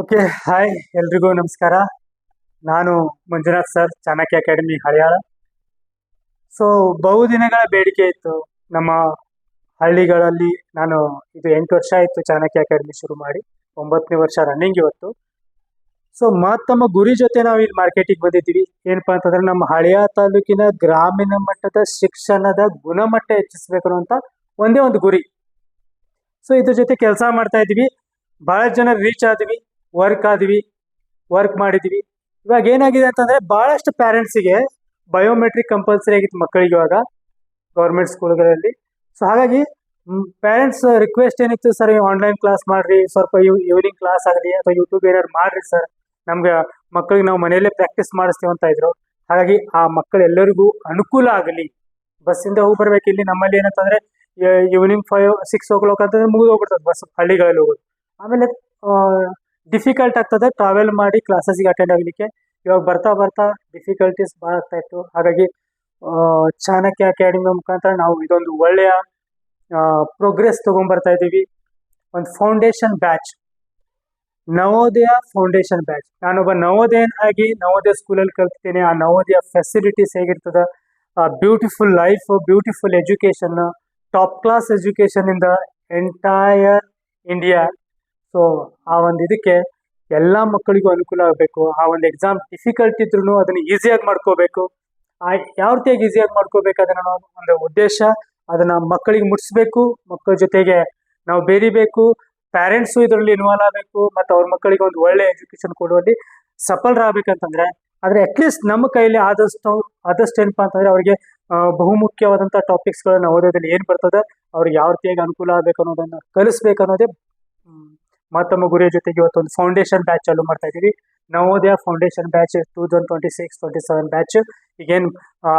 Okay, hi ಎಲ್ರಿಗೂ ನಮಸ್ಕಾರ. ನಾನು Manjunath sir, Chanakya academy Haliyal. So ಬಹುದಿನಗಳ ಬೇಡಿಕೆ ಇತ್ತು ನಮ್ಮ ಹಳ್ಳಿಗಳಲ್ಲಿ. ನಾನು ಇದು 8 ವರ್ಷ ಆಯಿತು ಚಾಣಕ್ಯ ಅಕಾಡೆಮಿ ಶುರು ಮಾಡಿ, 9ನೇ ವರ್ಷ ರನ್ನಿಂಗ್ ಇವತ್ತು. ಸೊ ಮತ್ತಮ್ಮ ಗುರಿ ಜೊತೆ ನಾವು ಇಲ್ಲಿ ಮಾರ್ಕೆಟಿಗೆ ಬಂದಿದ್ದೀವಿ. ಏನಪ್ಪಾ ಅಂತಂದ್ರೆ ನಮ್ಮ ಹಳಿಯ ತಾಲೂಕಿನ ಗ್ರಾಮೀಣ ಮಟ್ಟದ ಶಿಕ್ಷಣದ ಗುಣಮಟ್ಟ ಹೆಚ್ಚಿಸ್ಬೇಕು ಅನ್ನುವಂಥ ಒಂದೇ ಒಂದು ಗುರಿ. ಸೊ ಇದ್ರ ಜೊತೆ ಕೆಲಸ ಮಾಡ್ತಾ ಇದ್ದೀವಿ. ಭಾಳ ಜನ ರೀಚ್ ಆದ್ವಿ, ವರ್ಕ್ ಮಾಡಿದ್ವಿ. ಇವಾಗ ಏನಾಗಿದೆ ಅಂತಂದ್ರೆ ಬಹಳಷ್ಟು ಪ್ಯಾರೆಂಟ್ಸಿಗೆ ಬಯೋಮೆಟ್ರಿಕ್ ಕಂಪಲ್ಸರಿ ಆಗಿತ್ತು ಮಕ್ಕಳಿಗೆ ಇವಾಗ ಗೌರ್ಮೆಂಟ್ ಸ್ಕೂಲ್ಗಳಲ್ಲಿ. ಸೊ ಹಾಗಾಗಿ ಪೇರೆಂಟ್ಸ್ ರಿಕ್ವೆಸ್ಟ್ ಏನಿತ್ತು, ಸರ್ ಆನ್ಲೈನ್ ಕ್ಲಾಸ್ ಮಾಡ್ರಿ, ಸ್ವಲ್ಪ ಈವ್ನಿಂಗ್ ಕ್ಲಾಸ್ ಆಗಲಿ ಅಥವಾ ಯೂಟ್ಯೂಬ್ ಏನಾದ್ರು ಮಾಡ್ರಿ ಸರ್, ನಮ್ಗೆ ಮಕ್ಕಳಿಗೆ ನಾವು ಮನೆಯಲ್ಲೇ ಪ್ರಾಕ್ಟೀಸ್ ಮಾಡಿಸ್ತೀವಿ ಅಂತ ಇದ್ರು. ಹಾಗಾಗಿ ಆ ಮಕ್ಕಳೆಲ್ಲರಿಗೂ ಅನುಕೂಲ ಆಗಲಿ. ಬಸ್ಸಿಂದ ಹೋಗಿ ಬರ್ಬೇಕು. ಇಲ್ಲಿ ನಮ್ಮಲ್ಲಿ ಏನಂತಂದ್ರೆ ಈವ್ನಿಂಗ್ 5-6 ಅಂತಂದ್ರೆ ಮುಗಿದು ಹೋಗ್ಬಿಡ್ತದೆ ಬಸ್ ಹಳ್ಳಿಗಳಲ್ಲಿ ಹೋಗೋದು. ಆಮೇಲೆ ಡಿಫಿಕಲ್ಟ್ ಆಗ್ತದೆ ಟ್ರಾವೆಲ್ ಮಾಡಿ ಕ್ಲಾಸಸ್ಗೆ ಅಟೆಂಡ್ ಆಗಲಿಕ್ಕೆ. ಇವಾಗ ಬರ್ತಾ ಬರ್ತಾ ಡಿಫಿಕಲ್ಟೀಸ್ ಭಾಳ ಆಗ್ತಾ ಇತ್ತು. ಹಾಗಾಗಿ ಚಾಣಕ್ಯ ಅಕಾಡೆಮಿ ಮುಖಾಂತರ ನಾವು ಇದೊಂದು ಒಳ್ಳೆಯ ಪ್ರೋಗ್ರೆಸ್ ತೊಗೊಂಡ್ಬರ್ತಾ ಇದ್ದೀವಿ. ಒಂದು foundation batch, Navodaya foundation batch. ನಾನೊಬ್ಬ ನವೋದಯನ್ ಆಗಿ ನವೋದಯ ಸ್ಕೂಲಲ್ಲಿ ಕಲ್ತಿದ್ದೇನೆ. ಆ ನವೋದಯ ಫೆಸಿಲಿಟೀಸ್ ಹೇಗಿರ್ತದೆ, beautiful life, beautiful education, top class education in the entire India. So ಆ ಒಂದು ಇದಕ್ಕೆ ಎಲ್ಲ ಮಕ್ಕಳಿಗೂ ಅನುಕೂಲ ಆಗಬೇಕು. ಆ ಒಂದು ಎಕ್ಸಾಮ್ ಡಿಫಿಕಲ್ಟ್ ಇದ್ರೂ ಅದನ್ನು ಈಸಿಯಾಗಿ ಮಾಡ್ಕೋಬೇಕು. ಯಾವ ರೀತಿಯಾಗಿ ಈಸಿಯಾಗಿ ಮಾಡ್ಕೋಬೇಕು ಅದನ್ನ ಒಂದು ಉದ್ದೇಶ, ಅದನ್ನ ಮಕ್ಕಳಿಗೆ ಮುಟ್ಟಿಸ್ಬೇಕು. ಮಕ್ಕಳ ಜೊತೆಗೆ ನಾವು ಬೆರಿಬೇಕು. ಪ್ಯಾರೆಂಟ್ಸು ಇದರಲ್ಲಿ ಇನ್ವಾಲ್ವ್ ಆಗಬೇಕು ಮತ್ತು ಅವ್ರ ಮಕ್ಕಳಿಗೆ ಒಂದು ಒಳ್ಳೆ ಎಜುಕೇಶನ್ ಕೊಡುವಲ್ಲಿ ಸಫಲರಾಗಬೇಕಂತಂದ್ರೆ, ಆದರೆ ಅಟ್ಲೀಸ್ಟ್ ನಮ್ಮ ಕೈಲಿ ಆದಷ್ಟು ಏನಪ್ಪಾ ಅಂತಂದ್ರೆ ಅವರಿಗೆ ಬಹುಮುಖ್ಯವಾದಂಥ ಟಾಪಿಕ್ಸ್ಗಳನ್ನ ಓದೋದ್ರಲ್ಲಿ ಏನು ಬರ್ತದೆ, ಅವ್ರಿಗೆ ಯಾವ ರೀತಿಯಾಗಿ ಅನುಕೂಲ ಆಗಬೇಕು ಅನ್ನೋದನ್ನ ಕಲಿಸ್ಬೇಕು ಅನ್ನೋದೇ ಮತ್ತೊಮ್ಮ ಗುರಿಯ ಜೊತೆಗೆ ಇವತ್ತೊಂದು ಫೌಂಡೇಶನ್ ಬ್ಯಾಚ್ ಚಾಲೂ ಮಾಡ್ತಾ ಇದ್ದೀವಿ. Navodaya foundation batch 2026-27 batch. ಈಗೇನು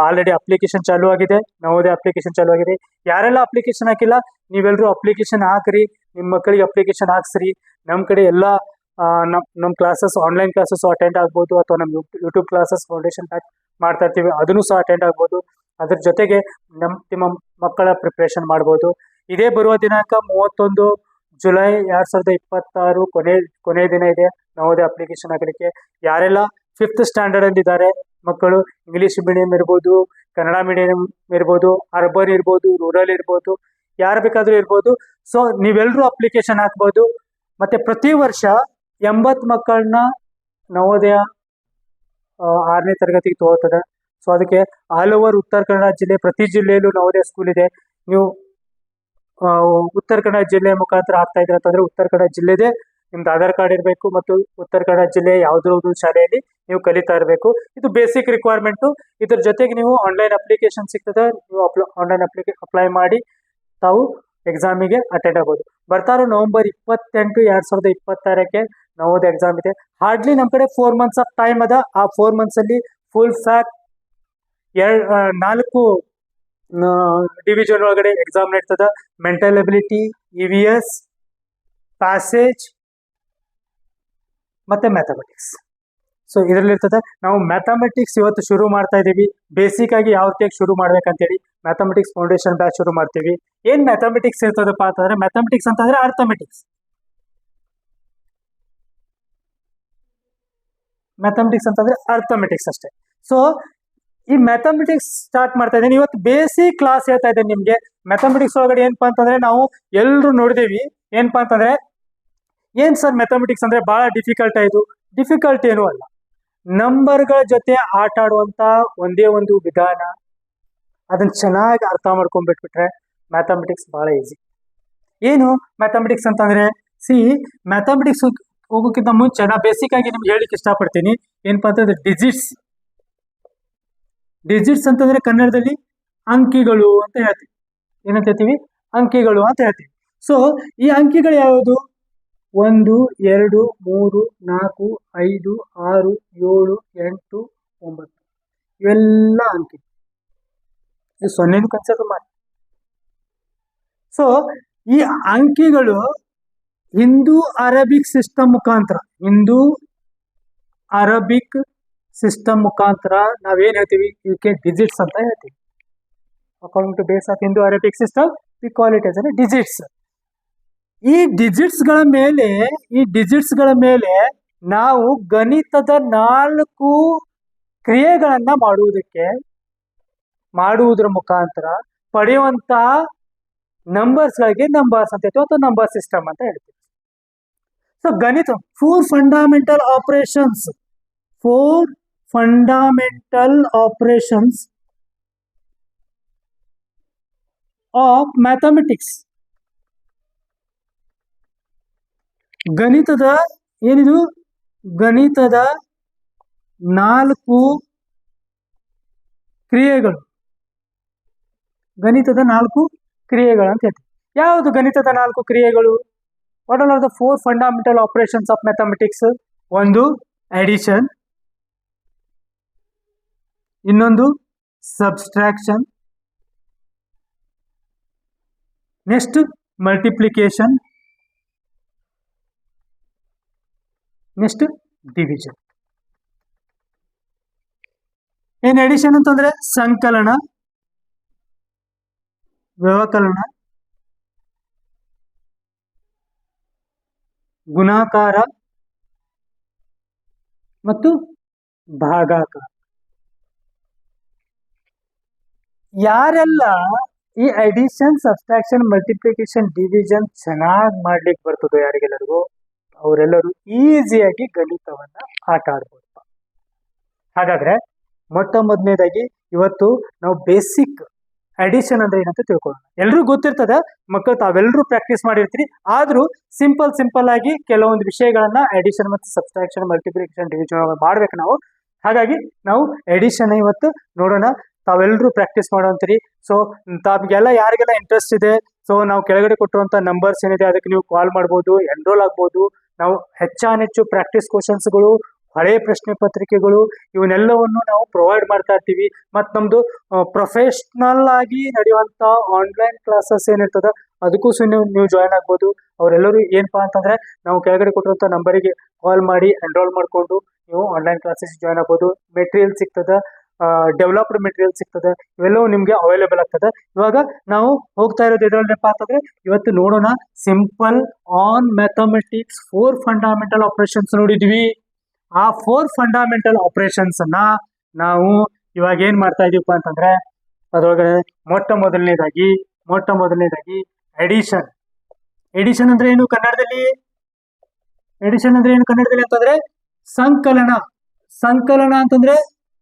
ಆಲ್ರೆಡಿ ಅಪ್ಲಿಕೇಶನ್ ಚಾಲೂ ಆಗಿದೆ, ನವೋದಯ ಅಪ್ಲಿಕೇಶನ್ ಚಾಲೂ ಆಗಿದೆ. ಯಾರೆಲ್ಲ ಅಪ್ಲಿಕೇಶನ್ ಹಾಕಿಲ್ಲ, ನೀವೆಲ್ಲರೂ ಅಪ್ಲಿಕೇಶನ್ ಹಾಕ್ರಿ, ನಿಮ್ಮ ಮಕ್ಕಳಿಗೆ ಅಪ್ಲಿಕೇಶನ್ ಹಾಕ್ಸ್ರಿ. ನಮ್ಮ ಕಡೆ ಎಲ್ಲ ನಮ್ಮ ಕ್ಲಾಸಸ್, ಆನ್ಲೈನ್ ಕ್ಲಾಸಸ್ ಅಟೆಂಡ್ ಆಗ್ಬೋದು, ಅಥವಾ ನಮ್ಮ ಯೂಟ್ಯೂಬ್ ಕ್ಲಾಸಸ್ ಫೌಂಡೇಶನ್ ಬ್ಯಾಚ್ ಮಾಡ್ತಾ ಇರ್ತೀವಿ, ಅದನ್ನು ಸಹ ಅಟೆಂಡ್ ಆಗ್ಬೋದು. ಅದ್ರ ಜೊತೆಗೆ ನಿಮ್ಮ ಮಕ್ಕಳ ಪ್ರಿಪ್ರೇಷನ್ ಮಾಡ್ಬೋದು. ಇದೇ ಬರುವ ದಿನಾಂಕ 31 ಜುಲೈ 2026 ಕೊನೆ ದಿನ ಇದೆ ನವೋದಯ ಅಪ್ಲಿಕೇಶನ್ ಹಾಕಲಿಕ್ಕೆ. ಯಾರೆಲ್ಲ 5th ಸ್ಟ್ಯಾಂಡರ್ಡ್ ಇದ್ದಾರೆ ಮಕ್ಕಳು, ಇಂಗ್ಲೀಷ್ ಮೀಡಿಯಂ ಇರ್ಬೋದು, ಕನ್ನಡ ಮೀಡಿಯಂ ಇರ್ಬೋದು, ಅರ್ಬನ್ ಇರ್ಬೋದು, ರೂರಲ್ ಇರ್ಬೋದು, ಯಾರು ಬೇಕಾದರೂ ಇರ್ಬೋದು. ಸೊ ನೀವೆಲ್ಲರೂ ಅಪ್ಲಿಕೇಶನ್ ಹಾಕ್ಬೋದು. ಮತ್ತೆ ಪ್ರತಿ ವರ್ಷ 80 ಮಕ್ಕಳನ್ನ ನವೋದಯ 6ನೇ ತರಗತಿಗೆ ತಗೋತದೆ. ಸೊ ಅದಕ್ಕೆ ಆಲ್ ಓವರ್ ಉತ್ತರ ಕನ್ನಡ ಜಿಲ್ಲೆ, ಪ್ರತಿ ಜಿಲ್ಲೆಯಲ್ಲೂ ನವೋದಯ ಸ್ಕೂಲ್ ಇದೆ. ನೀವು ಉತ್ತರ ಕನ್ನಡ ಜಿಲ್ಲೆ ಮುಖಾಂತರ ಆಗ್ತಾ ಇದ್ರೆ ಅಂತಂದ್ರೆ ಉತ್ತರ ಕನ್ನಡ ಜಿಲ್ಲೆದೇ ನಿಮ್ದು ಆಧಾರ್ ಕಾರ್ಡ್ ಇರಬೇಕು ಮತ್ತು ಉತ್ತರ ಕನ್ನಡ ಜಿಲ್ಲೆ ಯಾವುದೋ ಶಾಲೆಯಲ್ಲಿ ನೀವು ಕಲಿತಾ ಇರಬೇಕು. ಇದು ಬೇಸಿಕ್ ರಿಕ್ವೈರ್ಮೆಂಟು. ಇದ್ರ ಜೊತೆಗೆ ನೀವು ಆನ್ಲೈನ್ ಅಪ್ಲಿಕೇಶನ್ ಸಿಗ್ತದೆ, ನೀವು ಆನ್ಲೈನ್ ಅಪ್ಲೈ ಮಾಡಿ ತಾವು ಎಕ್ಸಾಮಿಗೆ ಅಟೆಂಡ್ ಆಗ್ಬೋದು. ಬರ್ತಾರೋ ನವೆಂಬರ್ 28, 2026 ನವೋದಯ ಎಕ್ಸಾಮ್ ಇದೆ. ಹಾರ್ಡ್ಲಿ ನಮ್ಮ ಕಡೆ 4 months ಆಫ್ ಟೈಮ್ ಅದ. ಆ 4 months ಅಲ್ಲಿ ಫುಲ್ ಫ್ಯಾಕ್ಟ್ 4 ಡಿವಿಷನ್ ಒಳಗಡೆ ಎಕ್ಸಾಮ್ ನಡೀತದ. ಮೆಂಟಲ್ ಎಬಿಲಿಟಿ, EVS, ಪ್ಯಾಸೇಜ್ ಮತ್ತೆ ಮ್ಯಾಥಮೆಟಿಕ್ಸ್. ಸೊ ಇದರಲ್ಲಿ ಇರ್ತದೆ. ನಾವು ಮ್ಯಾಥಮೆಟಿಕ್ಸ್ ಇವತ್ತು ಶುರು ಮಾಡ್ತಾ ಇದ್ದೀವಿ. ಬೇಸಿಕ್ ಆಗಿ ಯಾವ ರೀತಿಯಾಗಿ ಶುರು ಮಾಡ್ಬೇಕಂತೇಳಿ ಮ್ಯಾಥಮೆಟಿಕ್ಸ್ ಫೌಂಡೇಶನ್ ಬ್ಯಾಚ್ ಶುರು ಮಾಡ್ತೀವಿ. ಏನ್ ಮ್ಯಾಥಮೆಟಿಕ್ಸ್ ಇರ್ತದಪ್ಪ ಅಂತಂದ್ರೆ, ಮ್ಯಾಥಮೆಟಿಕ್ಸ್ ಅಂತಂದ್ರೆ ಅರ್ಥಮೆಟಿಕ್ಸ್. ಮ್ಯಾಥಮೆಟಿಕ್ಸ್ ಅಂತಂದ್ರೆ ಅರ್ಥಮೆಟಿಕ್ಸ್ ಅಷ್ಟೇ. ಸೊ ಈ ಮ್ಯಾಥಮೆಟಿಕ್ಸ್ ಸ್ಟಾರ್ಟ್ ಮಾಡ್ತಾ ಇದ್ದೀನಿ ಇವತ್ತು. ಬೇಸಿಕ್ ಕ್ಲಾಸ್ ಹೇಳ್ತಾ ಇದ್ದೇನೆ ನಿಮ್ಗೆ. ಮ್ಯಾಥಮೆಟಿಕ್ಸ್ ಒಳಗಡೆ ಏನಪ್ಪಾ ಅಂತಂದ್ರೆ ನಾವು ಎಲ್ಲರೂ ನೋಡಿದೇವಿ. ಏನಪ್ಪಾ ಅಂತಂದ್ರೆ, ಏನ್ ಸರ್ ಮ್ಯಾಥಮೆಟಿಕ್ಸ್ ಅಂದ್ರೆ ಬಹಳ ಡಿಫಿಕಲ್ಟ್ ಆಯ್ತು. ಡಿಫಿಕಲ್ಟ್ ಏನೂ ಅಲ್ಲ. ನಂಬರ್ಗಳ ಜೊತೆ ಆಟ ಆಡುವಂತ ಒಂದೇ ಒಂದು ವಿಧಾನ, ಅದನ್ನ ಚೆನ್ನಾಗಿ ಅರ್ಥ ಮಾಡ್ಕೊಂಡ್ಬಿಟ್ಬಿಟ್ರೆ ಮ್ಯಾಥಮೆಟಿಕ್ಸ್ ಬಹಳ ಈಸಿ. ಏನು ಮ್ಯಾಥಮೆಟಿಕ್ಸ್ ಅಂತಂದ್ರೆ, ಮ್ಯಾಥಮೆಟಿಕ್ಸ್ ಹೋಗೋಕ್ಕಿಂತ ಮುಂಚೆ ನಾ ಬೇಸಿಕ್ ಆಗಿ ನಿಮ್ಗೆ ಹೇಳಿಕ್ಕೆ ಇಷ್ಟಪಡ್ತೀನಿ. ಏನಪ್ಪಾ ಅಂತಂದ್ರೆ ಡಿಜಿಟ್ಸ್ ಅಂತಂದ್ರೆ ಕನ್ನಡದಲ್ಲಿ ಅಂಕಿಗಳು ಅಂತ ಹೇಳ್ತೀವಿ. ಏನಂತ ಹೇಳ್ತೀವಿ? ಅಂಕಿಗಳು ಅಂತ ಹೇಳ್ತೀವಿ. ಸೊ ಈ ಅಂಕಿಗಳು ಯಾವುದು? 1, 2, 3, 4, 5, 6, 7, 8, 9 ಇವೆಲ್ಲ ಅಂಕಿ. ಇದು 0 ಕನ್ಸಿಡರ್ ಮಾಡಿ. ಸೊ ಈ ಅಂಕಿಗಳು ಹಿಂದೂ ಅರಬಿಕ್ ಸಿಸ್ಟಮ್ ಮುಖಾಂತರ ನಾವೇನ್ ಹೇಳ್ತೀವಿ, ಇವಕ್ಕೆ ಡಿಜಿಟ್ಸ್ ಅಂತ ಹೇಳ್ತೀವಿ. According to base of Hindu Arabic system we call it as digits. ಈ ಡಿಜಿಟ್ಸ್ಗಳ ಮೇಲೆ ನಾವು ಗಣಿತದ 4 ಕ್ರಿಯೆಗಳನ್ನ ಮಾಡುವುದರ ಮುಖಾಂತರ ಪಡೆಯುವಂತಹ ನಂಬರ್ಸ್ಗಳಿಗೆ ನಂಬರ್ಸ್ ಅಂತ ಹೇಳ್ತೀವಿ ಅಥವಾ ನಂಬರ್ ಸಿಸ್ಟಮ್ ಅಂತ ಹೇಳ್ತೀವಿ. ಸೊ ಗಣಿತ 4 ಫಂಡಮೆಂಟಲ್ ಆಪರೇಷನ್ಸ್ ಆಫ್ ಮ್ಯಾಥಮೆಟಿಕ್ಸ್. ಗಣಿತದ 4 ಕ್ರಿಯೆಗಳು ಅಂತ ಹೇಳ್ತೀವಿ. ಯಾವುದು ಗಣಿತದ 4 ಕ್ರಿಯೆಗಳು? What are the 4 fundamental operations of mathematics? ಒಂದು ಅಡಿಷನ್, ಇನ್ನೊಂದು subtraction, next multiplication, next division. ಏನ್ ಅಡಿಷನ್ ಅಂತಂದ್ರೆ ಸಂಕಲನ, ವ್ಯವಕಲನ, ಗುಣಾಕಾರ ಮತ್ತು ಭಾಗಾಕಾರ. ಯಾರೆಲ್ಲ ಈ ಅಡಿಷನ್, ಸಬ್ಸ್ಟ್ರಾಕ್ಷನ್, ಮಲ್ಟಿಪ್ಲಿಕೇಶನ್, ಡಿವಿಷನ್ ಚೆನ್ನಾಗಿ ಮಾಡ್ಲಿಕ್ಕೆ ಬರ್ತದೋ ಯಾರಿಗೆಲ್ಲರಿಗೂ, ಅವರೆಲ್ಲರೂ ಈಸಿಯಾಗಿ ಗಣಿತವನ್ನ ಆಟ ಆಡ್ಬೋದು. ಹಾಗಾದ್ರೆ ಮೊಟ್ಟ ಮೊದಲನೇದಾಗಿ ಇವತ್ತು ನಾವು ಬೇಸಿಕ್ ಅಡಿಷನ್ ಅಂದ್ರೆ ಏನಂತ ತಿಳ್ಕೊಳ್ಳೋಣ. ಎಲ್ರಿಗೂ ಗೊತ್ತಿರ್ತದ ಮಕ್ಕಳು, ತಾವೆಲ್ಲರೂ ಪ್ರಾಕ್ಟೀಸ್ ಮಾಡಿರ್ತೀರಿ. ಆದ್ರೂ ಸಿಂಪಲ್ ಆಗಿ ಕೆಲವೊಂದು ವಿಷಯಗಳನ್ನ ಅಡಿಷನ್ ಮತ್ತು ಸಬ್ಸ್ಟ್ರಾಕ್ಷನ್, ಮಲ್ಟಿಪ್ಲಿಕೇಶನ್, ಡಿವಿಷನ್ ಮಾಡ್ಬೇಕು ನಾವು. ಹಾಗಾಗಿ ನಾವು ಅಡಿಷನ್ ಇವತ್ತು ನೋಡೋಣ. ತಾವೆಲ್ಲರೂ ಪ್ರಾಕ್ಟೀಸ್ ಮಾಡೋಂತೀರಿ. ಸೊ ತಮ್ಗೆಲ್ಲ ಯಾರಿಗೆಲ್ಲ ಇಂಟ್ರೆಸ್ಟ್ ಇದೆ, ಸೊ ನಾವು ಕೆಳಗಡೆ ಕೊಟ್ಟಿರುವಂತ ನಂಬರ್ಸ್ ಏನಿದೆ ಅದಕ್ಕೆ ನೀವು ಕಾಲ್ ಮಾಡ್ಬೋದು, ಎನ್ರೋಲ್ ಆಗ್ಬೋದು. ನಾವು ಹೆಚ್ಚಾನೆಚ್ಚು ಪ್ರಾಕ್ಟೀಸ್ ಕ್ವಶನ್ಸ್ಗಳು, ಹಳೆಯ ಪ್ರಶ್ನೆ ಪತ್ರಿಕೆಗಳು ಇವನ್ನೆಲ್ಲವನ್ನು ನಾವು ಪ್ರೊವೈಡ್ ಮಾಡ್ತಾ ಇರ್ತೀವಿ. ಮತ್ತು ನಮ್ದು ಪ್ರೊಫೆಷ್ನಲ್ ಆಗಿ ನಡೆಯುವಂತ ಆನ್ಲೈನ್ ಕ್ಲಾಸಸ್ ಏನಿರ್ತದ ಅದಕ್ಕೂ ನೀವು ಜಾಯ್ನ್ ಆಗ್ಬೋದು. ಅವರೆಲ್ಲರೂ ಏನಪ್ಪಾ ಅಂತಂದ್ರೆ ನಾವು ಕೆಳಗಡೆ ಕೊಟ್ಟಿರುವಂತ ನಂಬರಿಗೆ ಕಾಲ್ ಮಾಡಿ ಎನ್ರೋಲ್ ಮಾಡ್ಕೊಂಡು ನೀವು ಆನ್ಲೈನ್ ಕ್ಲಾಸಸ್ ಜಾಯ್ನ್ ಆಗ್ಬೋದು. ಮೆಟೀರಿಯಲ್ ಸಿಗ್ತದ, ಡೆವಲಪ್ಡ್ ಮೆಟೀರಿಯಲ್ ಸಿಗ್ತದೆ, ಇವೆಲ್ಲವೂ ನಿಮ್ಗೆ ಅವೈಲೇಬಲ್ ಆಗ್ತದೆ. ಇವಾಗ ನಾವು ಹೋಗ್ತಾ ಇರೋದು ಎದ್ರಲ್ಲಪ್ಪ ಅಂತಂದ್ರೆ ಇವತ್ತು ನೋಡೋಣ simple on mathematics 4 fundamental operations ನೋಡಿದ್ವಿ. ಆ 4 ಫಂಡಮೆಂಟಲ್ ಆಪರೇಷನ್ಸ್ ಅನ್ನ ನಾವು ಇವಾಗ ಏನ್ ಮಾಡ್ತಾ ಇದೀವಪ್ಪ ಅಂತಂದ್ರೆ ಅದ್ರೊಳಗಡೆ ಮೊಟ್ಟ ಮೊದಲನೇದಾಗಿ ಅಡಿಷನ್. ಎಡಿಷನ್ ಅಂದ್ರೆ ಏನು ಕನ್ನಡದಲ್ಲಿ? ಅಂತಂದ್ರೆ ಸಂಕಲನ ಅಂತಂದ್ರೆ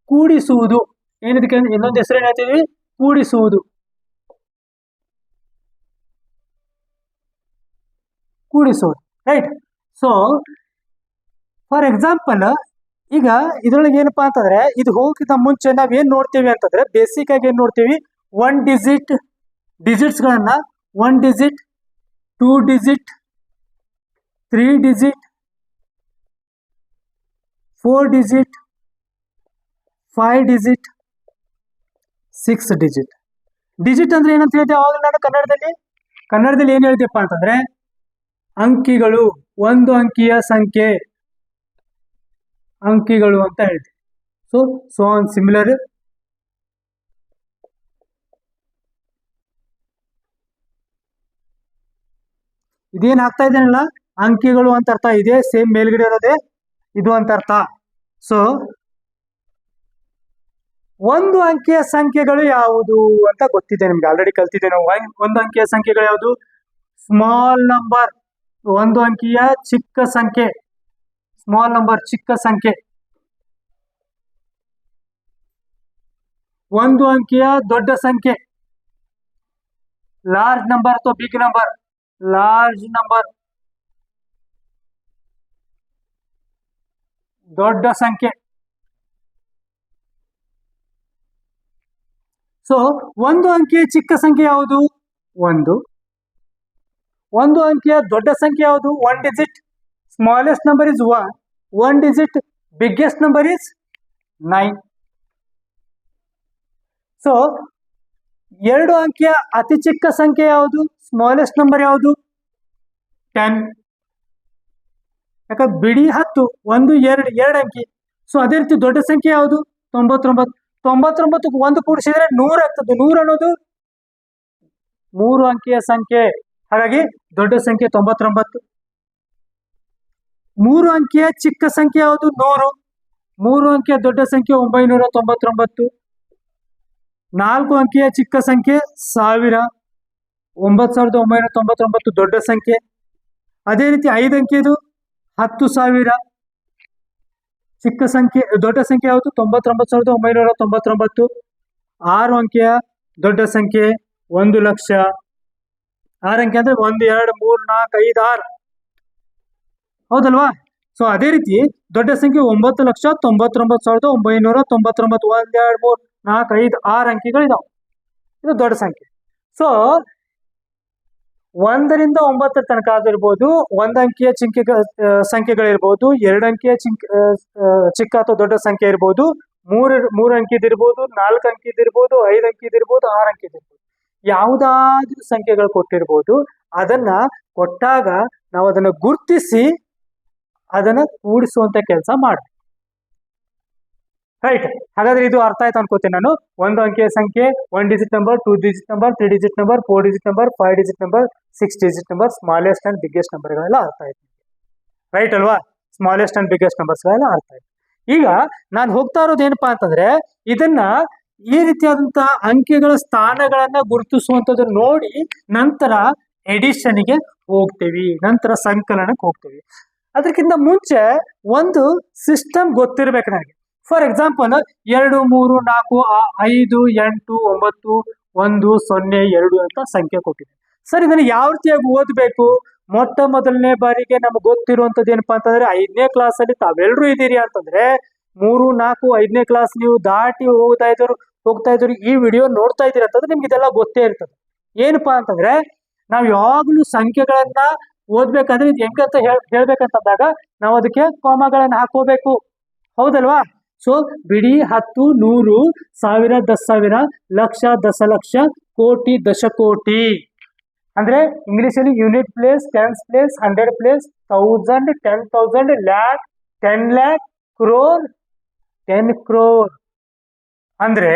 ಕೂಡಿಸುವುದು. ಏನದಕ್ಕೆ ಇನ್ನೊಂದು ಹೆಸರು ಏನ್ ಹೇಳ್ತೀವಿ? ಕೂಡಿಸುವುದು. ರೈಟ್. ಸೊ ಫಾರ್ ಎಕ್ಸಾಂಪಲ್ ಈಗ ಇದ್ರೊಳಗೆ ಏನಪ್ಪಾ ಅಂತಂದ್ರೆ ಇದು ಹೋಗಿದ್ದ ಮುಂಚೆ ನಾವ್ ಏನ್ ನೋಡ್ತೀವಿ ಅಂತಂದ್ರೆ ಬೇಸಿಕ್ ಆಗಿ ಏನ್ ನೋಡ್ತೀವಿ? 1 ಡಿಜಿಟ್ಸ್ಗಳನ್ನ 1 digit, 2 digit, 3 digit, 4 digit, 5 digit, 6 digit. Digit ಅಂದ್ರೆ ಏನಂತ ಹೇಳಿದೆ ಅವಾಗ ನಾನು ಕನ್ನಡದಲ್ಲಿ ಏನ್ ಹೇಳಿದೆಪ್ಪ ಅಂತಂದ್ರೆ ಅಂಕಿಗಳು, 1 ಅಂಕಿಯ ಸಂಖ್ಯೆ, ಅಂಕಿಗಳು ಅಂತ ಹೇಳಿದೆ. ಸೊ ಸಿಮಿಲರ್ ಇದೇನ್ ಆಗ್ತಾ ಇದೇನಲ್ಲ ಅಂಕಿಗಳು ಅಂತ ಅರ್ಥ ಇದೆ. ಸೇಮ್ ಮೇಲ್ಗಡೆ ಇರೋದೇ ಇದು ಅಂತ ಅರ್ಥ. ಸೊ 1 ಅಂಕಿಯ ಸಂಖ್ಯೆಗಳು ಯಾವುದು ಅಂತ ಗೊತ್ತಿದೆ ನಿಮ್ಗೆ, ಆಲ್ರೆಡಿ ಕಲ್ತಿದೆ ನಾವು. 1 ಅಂಕಿಯ ಸಂಖ್ಯೆಗಳು ಯಾವುದು? ಸ್ಮಾಲ್ ನಂಬರ್, 1 ಅಂಕಿಯ ಚಿಕ್ಕ ಸಂಖ್ಯೆ, ಸ್ಮಾಲ್ ನಂಬರ್ ಚಿಕ್ಕ ಸಂಖ್ಯೆ. 1 ಅಂಕಿಯ ದೊಡ್ಡ ಸಂಖ್ಯೆ, ಲಾರ್ಜ್ ನಂಬರ್ ಅಥವಾ ಬಿಗ್ ನಂಬರ್. ಲಾರ್ಜ್ ನಂಬರ್ ದೊಡ್ಡ ಸಂಖ್ಯೆ. ಸೊ 1 ಅಂಕಿಯ ಚಿಕ್ಕ ಸಂಖ್ಯೆ ಯಾವುದು? 1. 1 ಅಂಕಿಯ ದೊಡ್ಡ ಸಂಖ್ಯೆ ಯಾವುದು? 1 digit. Smallest number is 1. 1 digit. Biggest number is 9. So 2 ಅಂಕಿಯ ಅತಿ ಚಿಕ್ಕ ಸಂಖ್ಯೆ ಯಾವುದು? ಸ್ಮಾಲೆಸ್ಟ್ ನಂಬರ್ ಯಾವುದು? 10. ಯಾಕಂದ್ರೆ ಬಿಡಿ 10, 1, 2 ಅಂಕಿ. ಸೊ ಅದೇ ರೀತಿ ದೊಡ್ಡ ಸಂಖ್ಯೆ ಯಾವುದು? 99. 99ಕ್ಕೆ 1 ಕೂಡಿಸಿದ್ರೆ 100 ಆಗ್ತದೆ. 100 ಅನ್ನೋದು 3 ಅಂಕಿಯ ಸಂಖ್ಯೆ. ಹಾಗಾಗಿ ದೊಡ್ಡ ಸಂಖ್ಯೆ 99. 3 ಅಂಕಿಯ ಚಿಕ್ಕ ಸಂಖ್ಯೆ ಯಾವುದು? 100. 3 ಅಂಕಿಯ ದೊಡ್ಡ ಸಂಖ್ಯೆ 999. 4 ಅಂಕಿಯ ಚಿಕ್ಕ ಸಂಖ್ಯೆ 1000. 9999 ದೊಡ್ಡ ಸಂಖ್ಯೆ. ಅದೇ ರೀತಿ 5 ಅಂಕಿಯದು 10,000. ಚಿಕ್ಕ ಸಂಖ್ಯೆ ದೊಡ್ಡ ಸಂಖ್ಯೆ ಯಾವುದು? 99,999. 6 ಅಂಕಿಯ ದೊಡ್ಡ ಸಂಖ್ಯೆ 1,00,000. 6 ಅಂಕೆ ಅಂದ್ರೆ 1 2 3 4 5 6. ಹೌದಲ್ವಾ? ಸೊ ಅದೇ ರೀತಿ ದೊಡ್ಡ ಸಂಖ್ಯೆ 9,99,999. 1 2 3 4 5 6 ಅಂಕಿಗಳಿದಾವೆ. ಇದು ದೊಡ್ಡ ಸಂಖ್ಯೆ. ಸೊ 1 ರಿಂದ 9 ತನಕ ಆಗಿರ್ಬೋದು, 1 ಅಂಕಿಯ ಸಂಖ್ಯೆಗಳಿರ್ಬೋದು, 2 ಅಂಕಿಯ ಚಿಕ್ಕ ಅಥವಾ ದೊಡ್ಡ ಸಂಖ್ಯೆ ಇರ್ಬೋದು, 3 ಅಂಕಿದಿರ್ಬೋದು, 4 ಅಂಕಿದಿರ್ಬೋದು, 5 ಅಂಕಿದಿರ್ಬೋದು, 6 ಅಂಕಿದಿರ್ಬೋದು. ಯಾವುದಾದ್ರೂ ಸಂಖ್ಯೆಗಳು ಕೊಟ್ಟಿರ್ಬೋದು. ಅದನ್ನ ಕೊಟ್ಟಾಗ ನಾವು ಅದನ್ನ ಗುರ್ತಿಸಿ ಅದನ್ನ ಕೂಡಿಸುವಂತ ಕೆಲಸ ಮಾಡಿ. ರೈಟ್. ಹಾಗಾದ್ರೆ ಇದು ಅರ್ಥ ಆಯ್ತು ಅನ್ಕೋತೀನಿ ನಾನು. 1 ಅಂಕಿಯ ಸಂಖ್ಯೆ, 1 digit number, 2 digit number, 3 digit number, 4 digit number, 5 digit number, 6 digit number, smallest and biggest ನಂಬರ್ಗಳೆಲ್ಲ ಅರ್ಥ ಆಯ್ತು. ರೈಟ್ ಅಲ್ವಾ? ಸ್ಮಾಲೆಸ್ಟ್ ಅಂಡ್ ಬಿಗ್ಗೆಸ್ಟ್ ನಂಬರ್ಸ್ಗಳೆಲ್ಲ ಅರ್ಥ ಆಯ್ತು. ಈಗ ನಾನು ಹೋಗ್ತಾ ಇರೋದು ಏನಪ್ಪಾ ಅಂತಂದ್ರೆ, ಇದನ್ನ ಈ ರೀತಿಯಾದಂತಹ ಅಂಕೆಗಳ ಸ್ಥಾನಗಳನ್ನ ಗುರುತಿಸುವಂತದನ್ನ ನೋಡಿ ನಂತರ ಎಡಿಷನ್ಗೆ ಹೋಗ್ತೇವಿ, ನಂತರ ಸಂಕಲನಕ್ಕೆ ಹೋಗ್ತೇವಿ. ಅದಕ್ಕಿಂತ ಮುಂಚೆ ಒಂದು ಸಿಸ್ಟಮ್ ಗೊತ್ತಿರ್ಬೇಕು ನನಗೆ. ಫಾರ್ ಎಕ್ಸಾಂಪಲ್ 2 3 4 5 8 9 1 0 2 ಅಂತ ಸಂಖ್ಯೆ ಕೊಟ್ಟಿದೆ. ಸರ್, ಇದನ್ನು ಯಾವ ರೀತಿಯಾಗಿ ಓದಬೇಕು? ಮೊದಲನೇ ಬಾರಿಗೆ ನಮ್ಗೆ ಗೊತ್ತಿರುವಂತದ್ದು ಏನಪ್ಪಾ ಅಂತಂದ್ರೆ, 5ನೇ ಕ್ಲಾಸಲ್ಲಿ ತಾವೆಲ್ಲರೂ ಇದ್ದೀರಿ ಅಂತಂದ್ರೆ 3 4 5ನೇ ಕ್ಲಾಸ್ ನೀವು ದಾಟಿ ಹೋಗ್ತಾ ಇದ್ರು ಈ ವಿಡಿಯೋ ನೋಡ್ತಾ ಇದ್ದೀರಿ ಅಂತಂದ್ರೆ ನಿಮ್ಗೆ ಇದೆಲ್ಲ ಗೊತ್ತೇ ಇರ್ತದೆ. ಏನಪ್ಪಾ ಅಂತಂದ್ರೆ, ನಾವು ಯಾವಾಗ್ಲೂ ಸಂಖ್ಯೆಗಳನ್ನ ಓದ್ಬೇಕಂದ್ರೆ ಇದು ಹೆಂಗಂತ ಹೇಳ್ಬೇಕಂತಂದಾಗ ನಾವು ಅದಕ್ಕೆ ಕಾಮಗಳನ್ನ ಹಾಕೋಬೇಕು. ಹೌದಲ್ವಾ? ಸೊ ಬಿಡಿ, 10, 100, 1000, 10,000, ಲಕ್ಷ, ದಶಲಕ್ಷ, ಕೋಟಿ, ದಶಕೋಟಿ. ಅಂದ್ರೆ ಇಂಗ್ಲಿಷ್ ಅಲ್ಲಿ unit place, tense place, 100 place, 1000, 10,000, lac, 10 lac, crore, 10 crore. ಅಂದ್ರೆ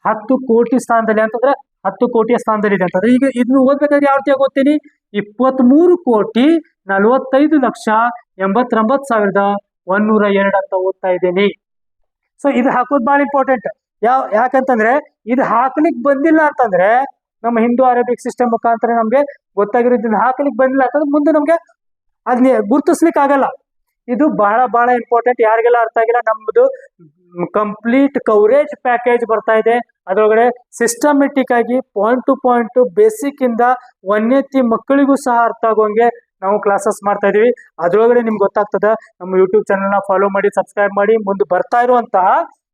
10 ಕೋಟಿ ಸ್ಥಾನದಲ್ಲಿ ಅಂತಂದ್ರೆ 10 ಕೋಟಿಯ ಸ್ಥಾನದಲ್ಲಿ ಇದೆ ಅಂತಂದ್ರೆ ಈಗ ಇದನ್ನು ಓದ್ಬೇಕಾದ್ರೆ ಯಾವ ರೀತಿಯಾಗಿ ಓದ್ತೀನಿ? 23,45,89,102 ಅಂತ ಓದ್ತಾ ಇದ್ದೀನಿ. ಸೊ ಇದು ಹಾಕೋದು ಬಹಳ ಇಂಪಾರ್ಟೆಂಟ್. ಯಾಕಂತಂದ್ರೆ ಇದು ಹಾಕ್ಲಿಕ್ಕೆ ಬಂದಿಲ್ಲ ಅಂತಂದ್ರೆ ನಮ್ಮ ಹಿಂದೂ ಅರೇಬಿಕ್ ಸಿಸ್ಟಮ್ ಮುಖಾಂತರ ನಮ್ಗೆ ಗೊತ್ತಾಗಿರೋದನ್ನ ಹಾಕ್ಲಿಕ್ಕೆ ಬಂದಿಲ್ಲ ಅಂತಂದ್ರೆ ಮುಂದೆ ನಮ್ಗೆ ಅದನ್ನ ಗುರುತಿಸ್ಲಿಕ್ಕೆ ಆಗಲ್ಲ. ಇದು ಬಹಳ ಬಹಳ ಇಂಪಾರ್ಟೆಂಟ್. ಯಾರಿಗೆಲ್ಲ ಅರ್ಥ ಆಗಿಲ್ಲ, ನಮ್ಮದು ಕಂಪ್ಲೀಟ್ ಕವರೇಜ್ ಪ್ಯಾಕೇಜ್ ಬರ್ತಾ ಇದೆ. ಅದರೊಳಗಡೆ ಸಿಸ್ಟಮೆಟಿಕ್ ಆಗಿ ಪಾಯಿಂಟ್ ಟು ಪಾಯಿಂಟ್ ಬೇಸಿಕ್ ಇಂದ ವನ್ಯತಿ ಮಕ್ಕಳಿಗೂ ಸಹ ಅರ್ಥ ಆಗೋಂಗೆ ನಾವು ಕ್ಲಾಸಸ್ ಮಾಡ್ತಾ ಇದೀವಿ. ಅದರೊಳಗಡೆ ನಿಮ್ಗೆ ಗೊತ್ತಾಗ್ತದ. ನಮ್ಮ ಯೂಟ್ಯೂಬ್ ಚಾನಲ್ನ ಫಾಲೋ ಮಾಡಿ, ಸಬ್ಸ್ಕ್ರೈಬ್ ಮಾಡಿ. ಮುಂದೆ ಬರ್ತಾ ಇರುವಂತಹ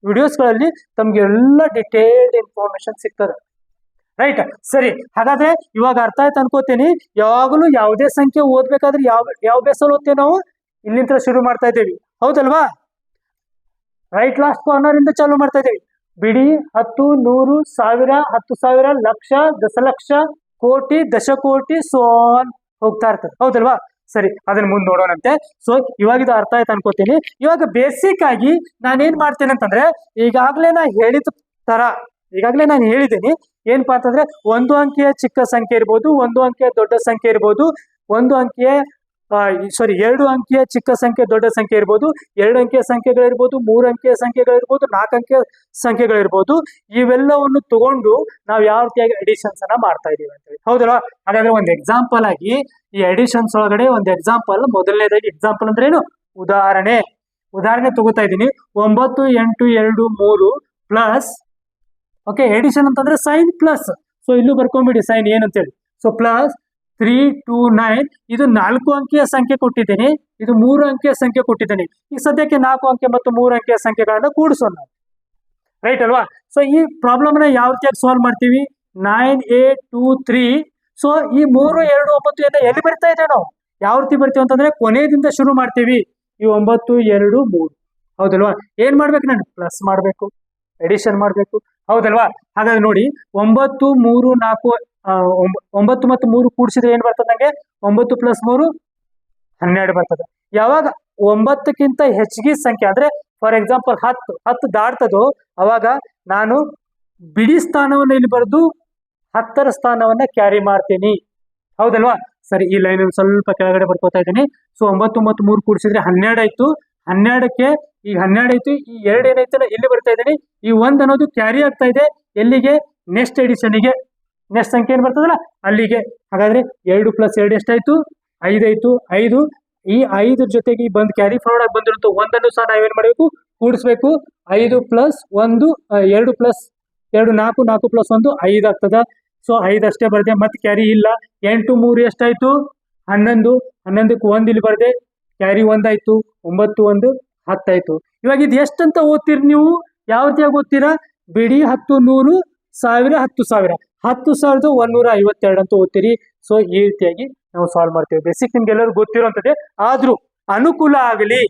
ವಿಡಿಯೋಸ್ಗಳಲ್ಲಿ ತಮ್ಗೆ ಎಲ್ಲ ಡಿಟೇಲ್ಡ್ ಇನ್ಫಾರ್ಮೇಶನ್ ಸಿಗ್ತದೆ. ರೈಟ್? ಸರಿ, ಹಾಗಾದ್ರೆ ಇವಾಗ ಅರ್ಥ ಆಯ್ತು ಅನ್ಕೋತೀನಿ. ಯಾವಾಗಲೂ ಯಾವುದೇ ಸಂಖ್ಯೆ ಓದ್ಬೇಕಾದ್ರೆ ಯಾವ ಬೇಸಲ್ಲಿ ಓದ್ತೇವೆ ನಾವು? ಇಲ್ಲಿಂದ ಶುರು ಮಾಡ್ತಾ ಇದ್ದೀವಿ. ಹೌದಲ್ವಾ? ರೈಟ್ ಲಾಸ್ಟ್ ಕಾರ್ನರ್ ಇಂದ ಚಾಲೂ ಮಾಡ್ತಾ ಇದ್ದೀವಿ. ಬಿಡಿ, 10, 100, 1000, 10,000, ಲಕ್ಷ, ದಶಲಕ್ಷ, ಕೋಟಿ, ದಶಕೋಟಿ, ಸೋನ್ ಹೋಗ್ತಾ ಇರ್ತದೆ. ಹೌದಲ್ವಾ? ಸರಿ, ಅದನ್ನ ಮುಂದೆ ನೋಡೋಣಂತೆ. ಸೊ ಇವಾಗ ಇದು ಅರ್ಥ ಆಯ್ತು ಅನ್ಕೋತೀನಿ. ಇವಾಗ ಬೇಸಿಕ್ ಆಗಿ ನಾನೇನ್ ಮಾಡ್ತೇನೆ ಅಂತಂದ್ರೆ, ಈಗಾಗಲೇ ನಾನು ಹೇಳಿದ್ದೀನಿ. ಏನಪ್ಪಾ ಅಂತಂದ್ರೆ, 1 ಅಂಕಿಯ ಚಿಕ್ಕ ಸಂಖ್ಯೆ ಇರ್ಬೋದು, 1 ಅಂಕಿಯ ದೊಡ್ಡ ಸಂಖ್ಯೆ ಇರ್ಬೋದು, 2 ಅಂಕಿಯ ಚಿಕ್ಕ ಸಂಖ್ಯೆ ದೊಡ್ಡ ಸಂಖ್ಯೆ ಇರ್ಬೋದು, 2 ಅಂಕಿಯ ಸಂಖ್ಯೆಗಳಿರ್ಬೋದು, 3 ಅಂಕಿಯ ಸಂಖ್ಯೆಗಳಿರ್ಬೋದು, 4 ಅಂಕಿಯ ಸಂಖ್ಯೆಗಳಿರ್ಬೋದು. ಇವೆಲ್ಲವನ್ನು ತಗೊಂಡು ನಾವು ಯಾವ ರೀತಿಯಾಗಿ ಅಡಿಷನ್ಸ್ ಅನ್ನ ಮಾಡ್ತಾ ಇದೀವಿ ಅಂತ ಹೇಳಿ. ಹೌದಲ್ವಾ? ಹಾಗಾದ್ರೆ ಒಂದು ಎಕ್ಸಾಂಪಲ್ ಆಗಿ ಈ ಅಡಿಷನ್ಸ್ ಒಳಗಡೆ ಒಂದು ಎಕ್ಸಾಂಪಲ್, ಮೊದಲನೇದಾಗಿ ಎಕ್ಸಾಂಪಲ್ ಅಂದ್ರೆ ಏನು? ಉದಾಹರಣೆ ತಗೋತಾ ಇದ್ದೀನಿ. 9 8 2 3 ಪ್ಲಸ್, ಓಕೆ, ಎಡಿಷನ್ ಅಂತಂದ್ರೆ ಸೈನ್ ಪ್ಲಸ್. ಸೊ ಇಲ್ಲೂ ಬರ್ಕೊಂಡ್ಬಿಡಿ ಸೈನ್ ಏನಂತೇಳಿ. So plus 3 2 9. ಇದು 4 ಅಂಕಿಯ ಸಂಖ್ಯೆ ಕೊಟ್ಟಿದ್ದೀನಿ, ಇದು 3 ಅಂಕಿಯ ಸಂಖ್ಯೆ ಕೊಟ್ಟಿದ್ದೀನಿ. ಈಗ ಸದ್ಯಕ್ಕೆ 4 ಅಂಕೆ ಮತ್ತು 3 ಅಂಕಿಯ ಸಂಖ್ಯೆಗಳನ್ನ ಕೂಡಿಸೋಣ. ರೈಟ್ ಅಲ್ವಾ? ಸೊ ಈ ಪ್ರಾಬ್ಲಮ್ ನ ಯಾವ ರೀತಿಯಾಗಿ ಸಾಲ್ವ್ ಮಾಡ್ತೀವಿ? 9 8 2 3. ಸೊ ಈ 3 2 9 ಎಲ್ಲಿ ಬರ್ತಾ ಇದೆ? ನಾವು ಯಾವ ರೀತಿ ಬರ್ತೀವಿ ಅಂತಂದ್ರೆ ಕೊನೆಯಿಂದ ಶುರು ಮಾಡ್ತೀವಿ. ಈ 9 2 3. ಹೌದಲ್ವಾ? ಏನ್ ಮಾಡ್ಬೇಕು? ನಾನು ಪ್ಲಸ್ ಮಾಡ್ಬೇಕು, ಎಡಿಷನ್ ಮಾಡ್ಬೇಕು. ಹೌದಲ್ವಾ? ಹಾಗಾದ್ರೆ ನೋಡಿ, 9 3 4 9 ಮತ್ತು 3 ಕೂಡಿಸಿದ್ರೆ ಏನ್ ಬರ್ತದೆ? ನಂಗೆ 9 + 3 12 ಬರ್ತದೆ. ಯಾವಾಗ 9ಕ್ಕಿಂತ ಹೆಚ್ಚಿಗೆ ಸಂಖ್ಯೆ ಅಂದ್ರೆ ಫಾರ್ ಎಕ್ಸಾಂಪಲ್ 10 ದಾಟ್ತದೋ ಅವಾಗ ನಾನು ಬಿಡಿ ಸ್ಥಾನವನ್ನು ಇಲ್ಲಿ ಬರೆದು 10ರ ಸ್ಥಾನವನ್ನ ಕ್ಯಾರಿ ಮಾಡ್ತೀನಿ. ಹೌದಲ್ವಾ? ಸರಿ, ಈ ಲೈನ್ ಸ್ವಲ್ಪ ಕೆಳಗಡೆ ಬರ್ಕೋತಾ ಇದ್ದೀನಿ. ಸೊ 9 9 3 ಕೂಡಿಸಿದ್ರೆ 12 ಆಯ್ತು. 12ಕ್ಕೆ ಈ 12 ಐತಿ, ಈ 2 ಏನೈತಲ್ಲ ಇಲ್ಲಿ ಬರ್ತಾ ಇದ್ದೀನಿ. ಈ 1 ಅನ್ನೋದು ಕ್ಯಾರಿ ಆಗ್ತಾ ಇದೆ ಎಲ್ಲಿಗೆ? ನೆಕ್ಸ್ಟ್ ಎಡಿಷನ್ಗೆ, ನೆಕ್ಸ್ಟ್ ಸಂಖ್ಯೆ ಏನ್ ಬರ್ತದಲ್ಲ ಅಲ್ಲಿಗೆ. ಹಾಗಾದ್ರೆ 2 + 2 ಎಷ್ಟಾಯ್ತು? 5 ಆಯ್ತು. 5 ಈ 5 ಜೊತೆಗೆ ಬಂದು ಕ್ಯಾರಿ ಫಾರ್ವರ್ಡ್ ಆಗಿ ಬಂದಿರುತ್ತೋ 1 ಸಹ ನಾವೇನ್ ಮಾಡಬೇಕು? ಕೂಡಿಸ್ಬೇಕು. 5 + 1 2 + 2 4 4 + 1 5 ಆಗ್ತದ. ಸೊ 5 ಅಷ್ಟೇ ಬರ್ದೆ, ಮತ್ತೆ ಕ್ಯಾರಿ ಇಲ್ಲ. 8 3 ಎಷ್ಟಾಯ್ತು? 11. 11ಕ್ಕೆ 1 ಇಲ್ಲಿ ಬರ್ದೆ, ಕ್ಯಾರಿ 1 ಆಯ್ತು. 9 1 10 ಆಯ್ತು. ಇವಾಗ ಇದು ಎಷ್ಟಂತ ಓದ್ತೀರಿ ನೀವು? ಯಾವ ರೀತಿಯಾಗಿ ಓದ್ತೀರಾ? ಬಿಡಿ 10 100 1000 10,000 10,152 ಅಂತ ಓದ್ತೀರಿ. ಸೊ ಈ ರೀತಿಯಾಗಿ ನಾವು ಸಾಲ್ವ್ ಮಾಡ್ತೀವಿ. ಬೇಸಿಕ್ ನಿಮ್ಗೆಲ್ಲರೂ ಗೊತ್ತಿರೋಂಥದ್ದೇ, ಆದ್ರೂ ಅನುಕೂಲ ಆಗಲಿ,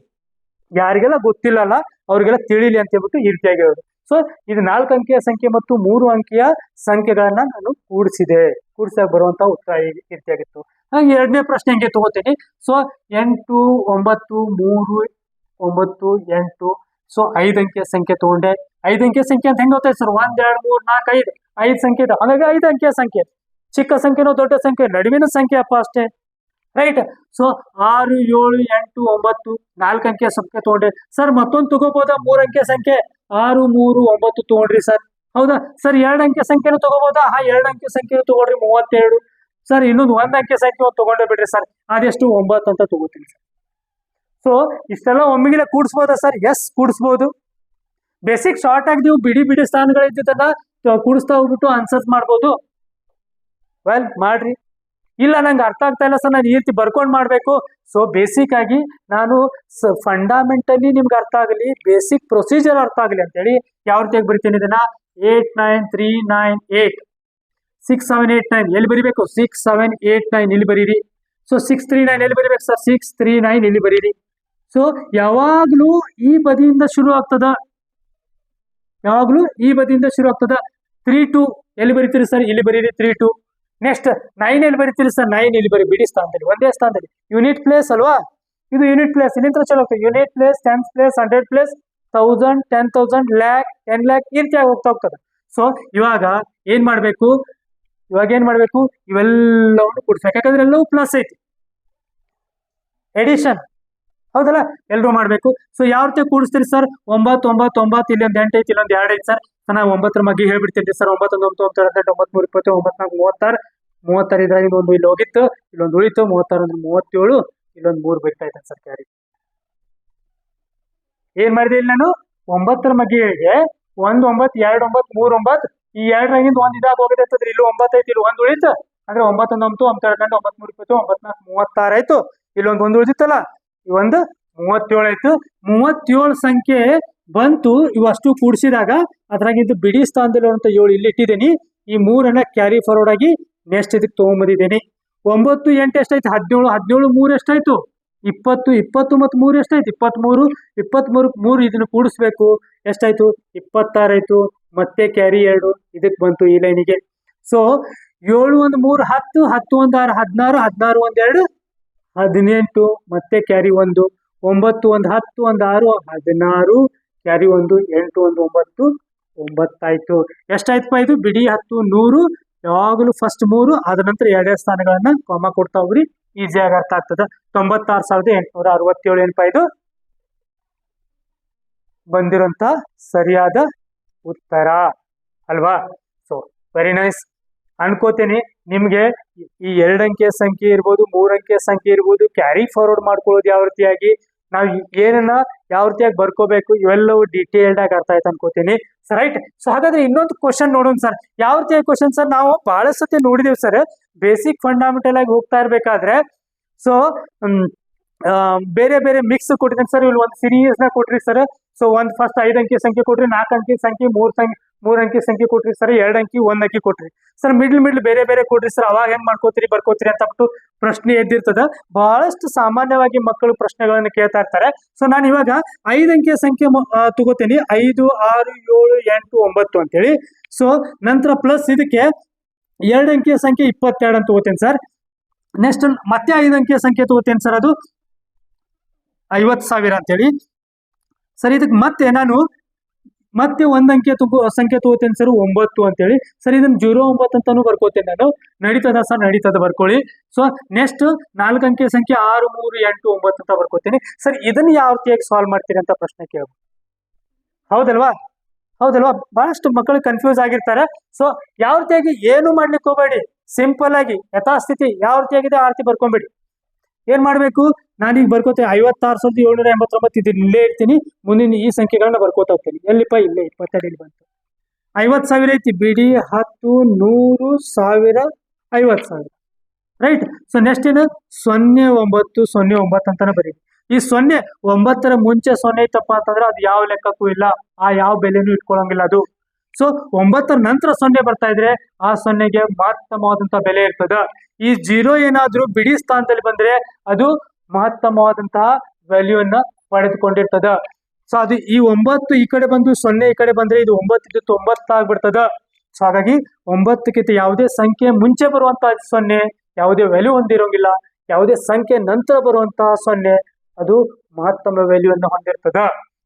ಯಾರಿಗೆಲ್ಲ ಗೊತ್ತಿಲ್ಲಲ್ಲ ಅವ್ರಿಗೆಲ್ಲ ತಿಳಿಲಿ ಅಂತ ಹೇಳ್ಬಿಟ್ಟು ಈ ರೀತಿಯಾಗಿ ಹೇಳೋದು. ಸೊ ಇದು 4 ಅಂಕಿಯ ಸಂಖ್ಯೆ ಮತ್ತು 3 ಅಂಕಿಯ ಸಂಖ್ಯೆಗಳನ್ನ ನಾನು ಕೂಡಿಸಾಗ ಬರುವಂತ ಉತ್ತರ ಈ ರೀತಿಯಾಗಿತ್ತು. ಹಾಗೆ ಎರಡನೇ ಪ್ರಶ್ನೆ ಹೆಂಗೆ ತಗೋತೀನಿ. ಸೊ 8 9 3 9 8. ಸೊ 5 ಅಂಕಿಯ ಸಂಖ್ಯೆ ತಗೊಂಡೆ. 5 ಅಂಕಿಯ ಸಂಖ್ಯೆ ಅಂತ ಹೆಂಗ್ ಗೊತ್ತಾಯ್ತು ಸರ್? 1 2 3 4 5 5 ಸಂಖ್ಯೆ ಇದೆ. ಹಾಗಾಗಿ 5 ಅಂಕಿಯ ಸಂಖ್ಯೆ. ಚಿಕ್ಕ ಸಂಖ್ಯೆನೋ ದೊಡ್ಡ ಸಂಖ್ಯೆ? ನಡುವಿನ ಸಂಖ್ಯೆ ಅಪ್ಪ ಅಷ್ಟೇ, ರೈಟ್? ಸೊ 6 7 8 9 4 ಅಂಕಿಯ ಸಂಖ್ಯೆ ತಗೊಂಡ್ರೆ. ಸರ್ ಮತ್ತೊಂದು ತಗೋಬೋದಾ? 3 ಅಂಕಿಯ ಸಂಖ್ಯೆ 6 3 9 ತಗೊಂಡ್ರಿ ಸರ್. ಹೌದಾ ಸರ್? 2 ಅಂಕಿಯ ಸಂಖ್ಯೆನೂ ತಗೋಬೋದಾ? 2 ಅಂಕಿಯ ಸಂಖ್ಯೆನೂ ತಗೊಳ್ರಿ, 32. ಸರ್ ಇನ್ನೊಂದು 1 ಅಂಕಿಯ ಸಂಖ್ಯೆ ಒಂದು ತಗೊಂಡೇ ಬಿಡ್ರಿ ಸರ್, ಅದೆಷ್ಟು? 9 ಅಂತ ತಗೋತೀನಿ ಸರ್. ಸೊ ಇಷ್ಟೆಲ್ಲ ಒಮ್ಮೆಗಿಲೆ ಕೂಡಿಸ್ಬೋದಾ ಸರ್? ಎಸ್, ಕೂಡಿಸ್ಬೋದು. ಬೇಸಿಕ್ ಶಾರ್ಟ್ ಆಗಿ ನೀವು ಬಿಡಿ ಬಿಡಿ ಸ್ಥಾನಗಳಿದ್ದದನ್ನ ಕೂಡಿಸ್ತಾ ಹೋಗ್ಬಿಟ್ಟು ಆನ್ಸರ್ಸ್ ಮಾಡ್ಬೋದು. ವೆಲ್ ಮಾಡ್ರಿ. ಇಲ್ಲ ನಂಗೆ ಅರ್ಥ ಆಗ್ತಾ ಇಲ್ಲ ಸರ್, ನಾನು ಈ ರೀತಿ ಬರ್ಕೊಂಡು ಮಾಡಬೇಕು. ಸೊ ಬೇಸಿಕ್ ಆಗಿ ನಾನು ಫಂಡಾಮೆಂಟಲಿ ನಿಮ್ಗೆ ಅರ್ಥ ಆಗಲಿ, ಬೇಸಿಕ್ ಪ್ರೊಸೀಜರ್ ಅರ್ಥ ಆಗಲಿ ಅಂತೇಳಿ ಯಾವ ರೀತಿಯಾಗಿ ಬರಿತೀನಿ ಇದನ್ನ? 8 9 3 9 8 6 7 8 9 ಎಲ್ಲಿ ಬರಿಬೇಕು? 6 7 8 9 ಇಲ್ಲಿ ಬರೀರಿ. ಸೊ 6 3 9 ಎಲ್ಲಿ ಬರಿಬೇಕು ಸರ್? 6 3 9 ಇಲ್ಲಿ ಬರೀರಿ. ಸೊ ಯಾವಾಗ್ಲೂ ಈ ಬದಿಯಿಂದ ಶುರು ಆಗ್ತದ, 3 2 ಎಲ್ಲಿ ಬರೀತೀರಿ ಸರ್? ಇಲ್ಲಿ ಬರೀರಿ 3 2. ನೆಕ್ಸ್ಟ್ 9 ಎಲ್ಲಿ ಬರೀತೀರಿ ಸರ್? 9 ಇಲ್ಲಿ ಬರೀ, ಬಿಡಿ ಸ್ಥಾನದಲ್ಲಿ, ಒಂದೇ ಸ್ಥಾನದಲ್ಲಿ. ಯೂನಿಟ್ ಪ್ಲೇಸ್ ಅಲ್ವಾ ಇದು? ಯೂನಿಟ್ ಪ್ಲೇಸ್ ಇಲ್ಲಿಂದ ಚಲೋ ಆಗ್ತದೆ. Unit place, 10th place, 100 place, 1000 10,000 lakh 10 lakh ಈ ರೀತಿಯಾಗಿ ಹೋಗ್ತದೆ. ಸೊ ಇವಾಗ ಏನ್ ಮಾಡ್ಬೇಕು? ಇವೆಲ್ಲವನ್ನು ಕೂಡಿಸ್ಬೇಕು. ಯಾಕಂದ್ರೆ ಎಲ್ಲವೂ ಪ್ಲಸ್ ಐತಿ, ಎಡಿಷನ್, ಹೌದಲ್ಲ? ಎಲ್ಲರೂ ಮಾಡ್ಬೇಕು. ಸೊ ಯಾವ ರೀತಿ ಕೂಡಿಸ್ತೀರಿ ಸರ್? 9 9 9 ಇಲ್ಲೊಂದು 8 ಐತಿ, ಇಲ್ಲೊಂದು 2 ಐತಿ ಸರ್. ನಾನು 9ರ ಬಗ್ಗೆ ಹೇಳ್ಬಿಡ್ತೀನಿ ಸರ್. 9 9 9 18 9 3 20 9 4 36 ಇದ್ರಾಗ ಒಂದು ಇಲ್ಲಿ ಹೋಗಿತ್ತು, ಇಲ್ಲೊಂದು ಉಳಿತು. 36 ಅಂದ್ರೆ 37, ಇಲ್ಲೊಂದು 3 ಬಿಡ್ತಾ ಇದ್ದೆ ಸರ್ ಕ್ಯಾರಿ. ಏನ್ ಮಾಡಿದೆ ಇಲ್ಲಿ ನಾನು? 9ರ ಬಗ್ಗೆ ಹೇಳಿದೆ. 1 9 2 9 3 9, ಈ 2ರಾಗಿಂದ 1 ಇದಾಗ ಹೋಗಿದೆ ಅಂತಂದ್ರೆ ಇಲ್ಲಿ 9 ಐತಿ, ಇಲ್ಲಿ 1 ಉಳಿತು. ಅಂದ್ರೆ 9 9 9 9 3 20 9 4 36 ಆಯ್ತು. ಇಲ್ಲೊಂದು 1 ಉಳಿದಿತ್ತಲ್ಲ, ಈ ಒಂದು 37 ಆಯ್ತು. 37 ಸಂಖ್ಯೆ ಬಂತು. ಇವಷ್ಟು ಕೂಡಿಸಿದಾಗ ಅದ್ರಾಗಿದ್ದು ಬಿಡಿ ಸ್ಥಾನದಲ್ಲಿ 7 ಇಲ್ಲಿ ಇಟ್ಟಿದ್ದೀನಿ. ಈ 3ಅನ್ನ ಕ್ಯಾರಿ ಫಾರ್ವರ್ಡ್ ಆಗಿ ನೆಕ್ಸ್ಟ್ ಇದಕ್ಕೆ ತಗೊಂಡ್ಬಂದಿದ್ದೀನಿ. 9 8 ಎಷ್ಟಾಯ್ತು? 17 17 3 ಎಷ್ಟಾಯ್ತು? 20 20 ಮತ್ತು 3 ಎಷ್ಟಾಯ್ತು? 23 23 3 ಇದನ್ನು ಕೂಡಿಸ್ಬೇಕು. ಎಷ್ಟಾಯ್ತು? 26 ಆಯ್ತು. ಮತ್ತೆ ಕ್ಯಾರಿ 2 ಇದಕ್ಕೆ ಬಂತು ಈ ಲೈನಿಗೆ. ಸೊ 7 1 3 10 10 1 6 16 16 1 2 18, ಮತ್ತೆ ಕ್ಯಾರಿ 1 9 1 10 1 6 16 ಕ್ಯಾರಿ 1 8 1 9 9 ಆಯ್ತು. ಎಷ್ಟಾಯ್ತಪ್ಪ ಇದು? ಬಿಡಿ 10 100. ಯಾವಾಗಲೂ ಫಸ್ಟ್ 3, ಅದ ನಂತರ 2 ಸ್ಥಾನಗಳನ್ನ ಕಾಮ ಕೊಡ್ತಾ ಹೋಗ್ರಿ, ಈಸಿಯಾಗಿ ಅರ್ಥ ಆಗ್ತದ. 96,867 ಏನಪ್ಪ ಇದು ಬಂದಿರೋಂತ ಸರಿಯಾದ ಉತ್ತರ ಅಲ್ವಾ? ಸೊ ವೆರಿ ನೈಸ್ ಅನ್ಕೋತೀನಿ. ನಿಮ್ಗೆ ಈ 2 ಅಂಕಿಯ ಸಂಖ್ಯೆ ಇರ್ಬೋದು, 3 ಅಂಕಿಯ ಸಂಖ್ಯೆ ಇರ್ಬೋದು, ಕ್ಯಾರಿ ಫಾರ್ವರ್ಡ್ ಮಾಡ್ಕೊಳ್ಳೋದು ಯಾವ ರೀತಿಯಾಗಿ, ನಾವು ಏನನ್ನ ಯಾವ ರೀತಿಯಾಗಿ ಬರ್ಕೋಬೇಕು, ಇವೆಲ್ಲವೂ ಡೀಟೇಲ್ಡ್ ಆಗಿ ಅರ್ಥ ಆಯ್ತು ಅನ್ಕೋತೀನಿ. ರೈಟ್? ಸೊ ಹಾಗಾದ್ರೆ ಇನ್ನೊಂದು ಕ್ವಶನ್ ನೋಡೋಣ ಸರ್. ಯಾವ ರೀತಿಯ ಕ್ವಶನ್ ಸರ್? ನಾವು ಬಹಳ ಸತಿ ನೋಡಿದೇವಿ ಸರ್, ಬೇಸಿಕ್ ಫಂಡಾಮೆಂಟಲ್ ಆಗಿ ಹೋಗ್ತಾ ಇರ್ಬೇಕಾದ್ರೆ. ಸೊ ಬೇರೆ ಬೇರೆ ಮಿಕ್ಸ್ ಕೊಟ್ಟಿದ್ದೀನಿ ಸರ್. ಇಲ್ಲಿ ಒಂದು ಸೀರೀಸ್ ನ ಕೊಟ್ರಿ ಸರ್. ಸೊ ಒಂದು ಫಸ್ಟ್ 5 ಅಂಕಿ ಸಂಖ್ಯೆ ಕೊಟ್ರಿ, 4 ಅಂಕಿ ಸಂಖ್ಯೆ, 3 ಅಂಕಿ ಸಂಖ್ಯೆ ಕೊಟ್ರಿ ಸರ್, 2 ಅಂಕಿ 1 ಅಂಕಿ ಕೊಟ್ರಿ ಸರ್. ಮಿಡ್ಲ್ ಬೇರೆ ಬೇರೆ ಕೊಟ್ರಿ ಸರ್. ಅವಾಗ ಹೆಂಗ್ ಮಾಡ್ಕೋತೀರಿ ಬರ್ಕೋತೀರಿ ಅಂತ ಬಿಟ್ಟು ಪ್ರಶ್ನೆ ಎದ್ದಿರ್ತದ. ಬಹಳಷ್ಟು ಸಾಮಾನ್ಯವಾಗಿ ಮಕ್ಕಳು ಪ್ರಶ್ನೆಗಳನ್ನು ಕೇಳ್ತಾ ಇರ್ತಾರೆ. ಸೊ ನಾನು ಇವಾಗ 5 ಅಂಕಿಯ ಸಂಖ್ಯೆ ತಗೋತೀನಿ. 5 6 7 8 9 ಅಂತೇಳಿ. ಸೊ ನಂತರ ಪ್ಲಸ್ ಇದಕ್ಕೆ 2 ಅಂಕಿಯ ಸಂಖ್ಯೆ 22 ಅಂತ ತಗೋತೀನಿ ಸರ್. ನೆಕ್ಸ್ಟ್ ಮತ್ತೆ 5 ಅಂಕಿಯ ಸಂಖ್ಯೆ ತಗೋತೀನಿ ಸರ್, ಅದು 50,000 ಅಂತೇಳಿ ಸರ್. ಇದಕ್ಕೆ ಮತ್ತೆ ನಾನು ಮತ್ತೆ ಒಂದ್ ಸಂಖ್ಯೆ ತಗೋತೇನೆ ಸರ್ 9 ಅಂತೇಳಿ. ಸರ್ ಇದನ್ನ 09 ಅಂತಾನು ಬರ್ಕೋತೇನೆ ನಾನು. ನಡೀತದ ಸರ್? ನಡೀತದ, ಬರ್ಕೊಳ್ಳಿ. ಸೊ ನೆಕ್ಸ್ಟ್ 4 ಅಂಕೆ ಸಂಖ್ಯೆ 6, 3, 8, 9 ಅಂತ ಬರ್ಕೋತೀನಿ. ಸರ್ ಇದನ್ನ ಯಾವ ರೀತಿಯಾಗಿ ಸಾಲ್ವ್ ಮಾಡ್ತೀರಿ ಅಂತ ಪ್ರಶ್ನೆ ಕೇಳ್ಬೋದು. ಹೌದಲ್ವಾ? ಬಹಳಷ್ಟು ಮಕ್ಕಳು ಕನ್ಫ್ಯೂಸ್ ಆಗಿರ್ತಾರೆ. ಸೊ ಯಾವ ರೀತಿಯಾಗಿ ಏನು ಮಾಡ್ಲಿಕ್ಕೆ ಹೋಗಬೇಡಿ, ಸಿಂಪಲ್ ಆಗಿ ಯಥಾಸ್ಥಿತಿ ಯಾವ ರೀತಿಯಾಗಿದೆ ಆ ರೀತಿ ಬರ್ಕೊಂಬೇಡಿ. ಏನ್ ಮಾಡ್ಬೇಕು, ನಾನೀಗ ಬರ್ಕೋತೇನೆ 56,789 ಇದನ್ನ ಇಲ್ಲೇ ಇರ್ತೀನಿ. ಮುಂದಿನ ಈ ಸಂಖ್ಯೆಗಳನ್ನ ಬರ್ಕೋತಾ ಹೋಗ್ತೀನಿ. ಎಲ್ಲಿಪ್ಪ? ಇಲ್ಲೇ 22 ಇಲ್ಲಿ ಬಂತು. 50,000 ಐತಿ, ಬಿಡಿ 10, 100, 1000, 50,000. ರೈಟ್. ಸೊ ನೆಕ್ಸ್ಟ್ ಏನು? 0909 ಅಂತಾನೆ ಬರೀ. ಈ 09ರ ಮುಂಚೆ 0 ಐತಪ್ಪ ಅಂತಂದ್ರೆ ಅದು ಯಾವ ಲೆಕ್ಕಕ್ಕೂ ಇಲ್ಲ, ಆ ಯಾವ ಬೆಲೆನೂ ಇಟ್ಕೊಳಂಗಿಲ್ಲ ಅದು. ಸೊ 9ರ ನಂತರ 0 ಬರ್ತಾ ಇದ್ರೆ ಆ 0ಗೆ ಮಹತ್ತಮವಾದಂತಹ ಬೆಲೆ ಇರ್ತದ. ಈ 0 ಏನಾದ್ರೂ ಬಿಡಿ ಸ್ಥಾನದಲ್ಲಿ ಬಂದ್ರೆ ಅದು ಮಹತ್ತಮವಾದಂತಹ ವ್ಯಾಲ್ಯೂನ್ನ ಪಡೆದುಕೊಂಡಿರ್ತದ. ಸೊ ಅದು ಈ 9 ಈ ಕಡೆ ಬಂದು 0 ಈ ಕಡೆ ಬಂದ್ರೆ ಇದು 9 ಇದು 90 ಆಗ್ಬಿಡ್ತದ. ಸೊ ಹಾಗಾಗಿ 9ಕ್ಕಿಂತ ಯಾವುದೇ ಸಂಖ್ಯೆ ಮುಂಚೆ ಬರುವಂತಹ 0 ಯಾವುದೇ ವ್ಯಾಲ್ಯೂ ಹೊಂದಿರೋಂಗಿಲ್ಲ. ಯಾವುದೇ ಸಂಖ್ಯೆ ನಂತರ ಬರುವಂತಹ 0 ಅದು ಮಹತ್ತಮ ವ್ಯಾಲ್ಯೂವನ್ನು ಹೊಂದಿರ್ತದ.